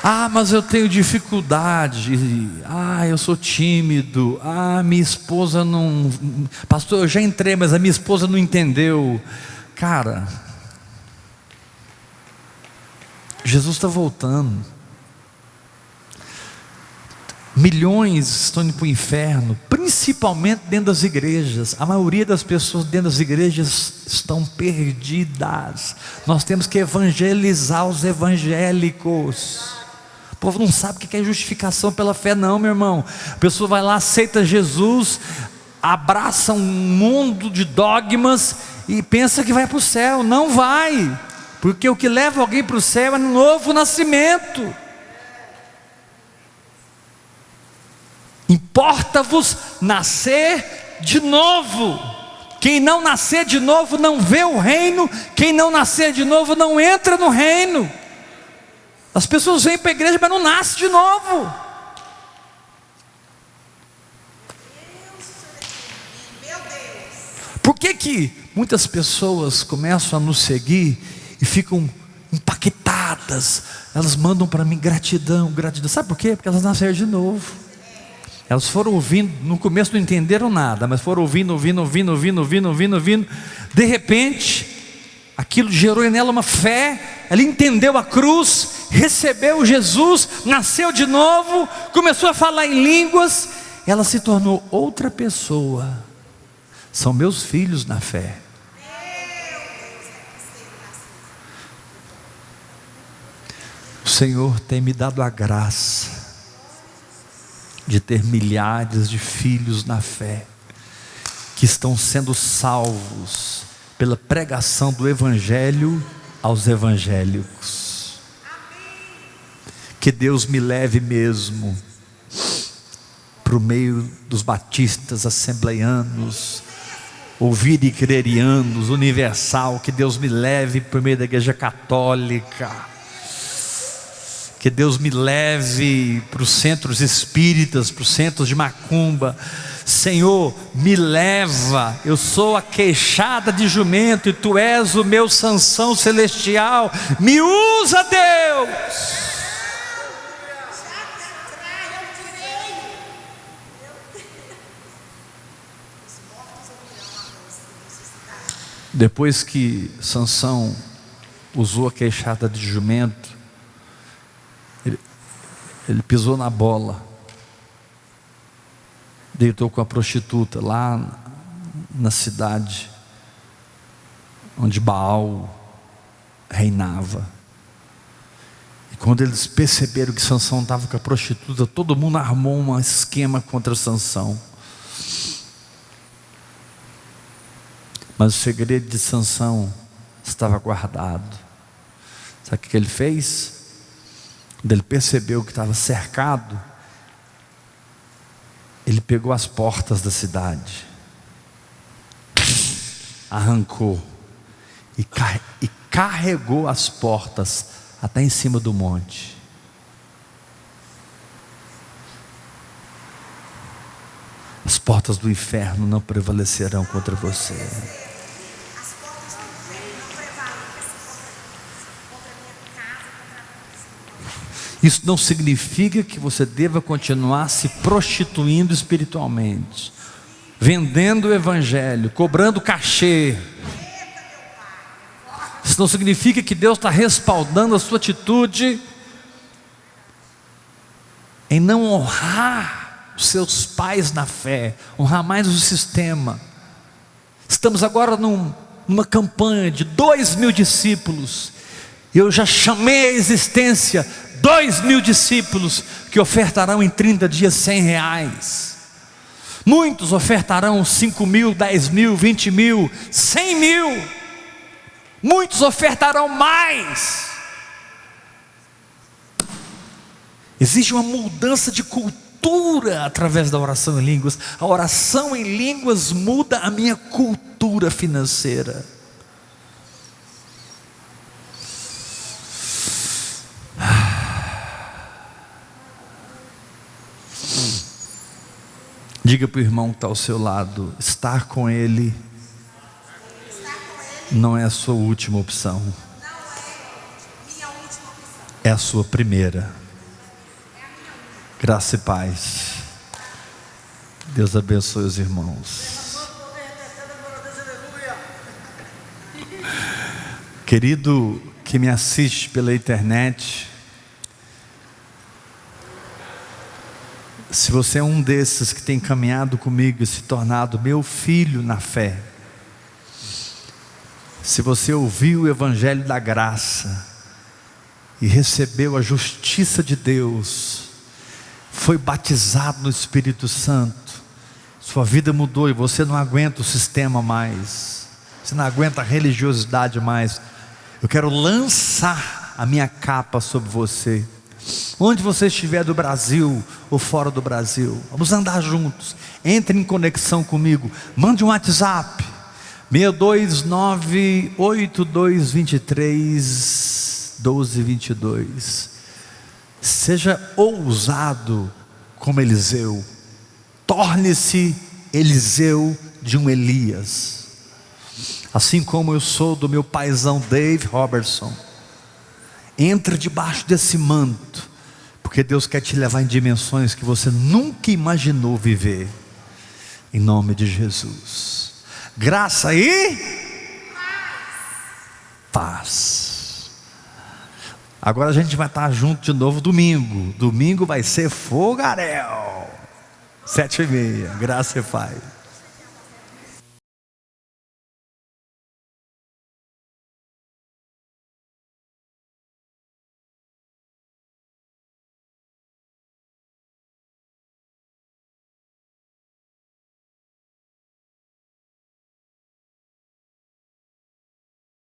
Ah, mas eu tenho dificuldade. Ah, eu sou tímido. Ah, minha esposa não... Pastor, eu já entrei, mas a minha esposa não entendeu. Cara, Jesus está voltando. Milhões estão indo para o inferno, principalmente dentro das igrejas. A maioria das pessoas dentro das igrejas estão perdidas. Nós temos que evangelizar os evangélicos. O povo não sabe o que é justificação pela fé não, meu irmão. A pessoa vai lá, aceita Jesus, abraça um mundo de dogmas e pensa que vai para o céu. Não vai, porque o que leva alguém para o céu é um novo nascimento. Importa-vos nascer de novo. Quem não nascer de novo não vê o reino. Quem não nascer de novo não entra no reino. As pessoas vêm para a igreja, mas não nascem de novo. Por que muitas pessoas começam a nos seguir e ficam impactadas? Elas mandam para mim gratidão, gratidão. Sabe por quê? Porque elas nasceram de novo. Elas foram ouvindo, no começo não entenderam nada, mas foram ouvindo. De repente, aquilo gerou nela uma fé. Ela entendeu a cruz, recebeu Jesus, nasceu de novo, começou a falar em línguas. Ela se tornou outra pessoa. São meus filhos na fé. O Senhor tem me dado a graça de ter milhares de filhos na fé, que estão sendo salvos pela pregação do Evangelho aos evangélicos. Que Deus me leve mesmo para o meio dos batistas, assembleianos, ouvir e crerianos, universal, que Deus me leve por meio da igreja católica, que Deus me leve para os centros espíritas, para os centros de macumba. Senhor, me leva, eu sou a queixada de jumento e Tu és o meu Sansão celestial, me usa, Deus. Depois que Sansão usou a queixada de jumento, ele pisou na bola, deitou com a prostituta lá na cidade onde Baal reinava. E quando eles perceberam que Sansão estava com a prostituta, todo mundo armou um esquema contra Sansão. Mas o segredo de Sansão estava guardado. Sabe o que ele fez? Quando ele percebeu que estava cercado, ele pegou as portas da cidade, arrancou e carregou as portas até em cima do monte. As portas do inferno não prevalecerão contra você. As portas do inferno não prevalecem contra minha casa, contra a Isso não significa que você deva continuar se prostituindo espiritualmente, vendendo o evangelho, cobrando cachê. Isso não significa que Deus está respaldando a sua atitude em não honrar os seus pais na fé, honrar mais o sistema. Estamos agora numa campanha de 2.000 discípulos, e eu já chamei a existência 2.000 discípulos que ofertarão em 30 dias R$100. Muitos ofertarão 5.000, 10.000, 20.000, 100.000. Muitos ofertarão mais. Existe uma mudança de cultura através da oração em línguas. A oração em línguas muda a minha cultura financeira. Diga para o irmão que está ao seu lado: estar com ele não é a sua última opção, é a sua primeira. Graça e paz. Deus abençoe os irmãos. Querido que me assiste pela internet, se você é um desses que tem caminhado comigo e se tornado meu filho na fé, se você ouviu o evangelho da graça e recebeu a justiça de Deus, foi batizado no Espírito Santo, sua vida mudou e você não aguenta o sistema mais, você não aguenta a religiosidade mais. Eu quero lançar a minha capa sobre você, onde você estiver, do Brasil ou fora do Brasil. Vamos andar juntos. Entre em conexão comigo, mande um WhatsApp 629-8223-1222. Seja ousado como Eliseu. Torne-se Eliseu de um Elias, assim como eu sou do meu paizão Dave Robertson. Entra debaixo desse manto, porque Deus quer te levar em dimensões que você nunca imaginou viver, em nome de Jesus. Graça e paz. Agora a gente vai estar junto de novo domingo. Domingo vai ser fogaréu, 7h30. Graça e paz.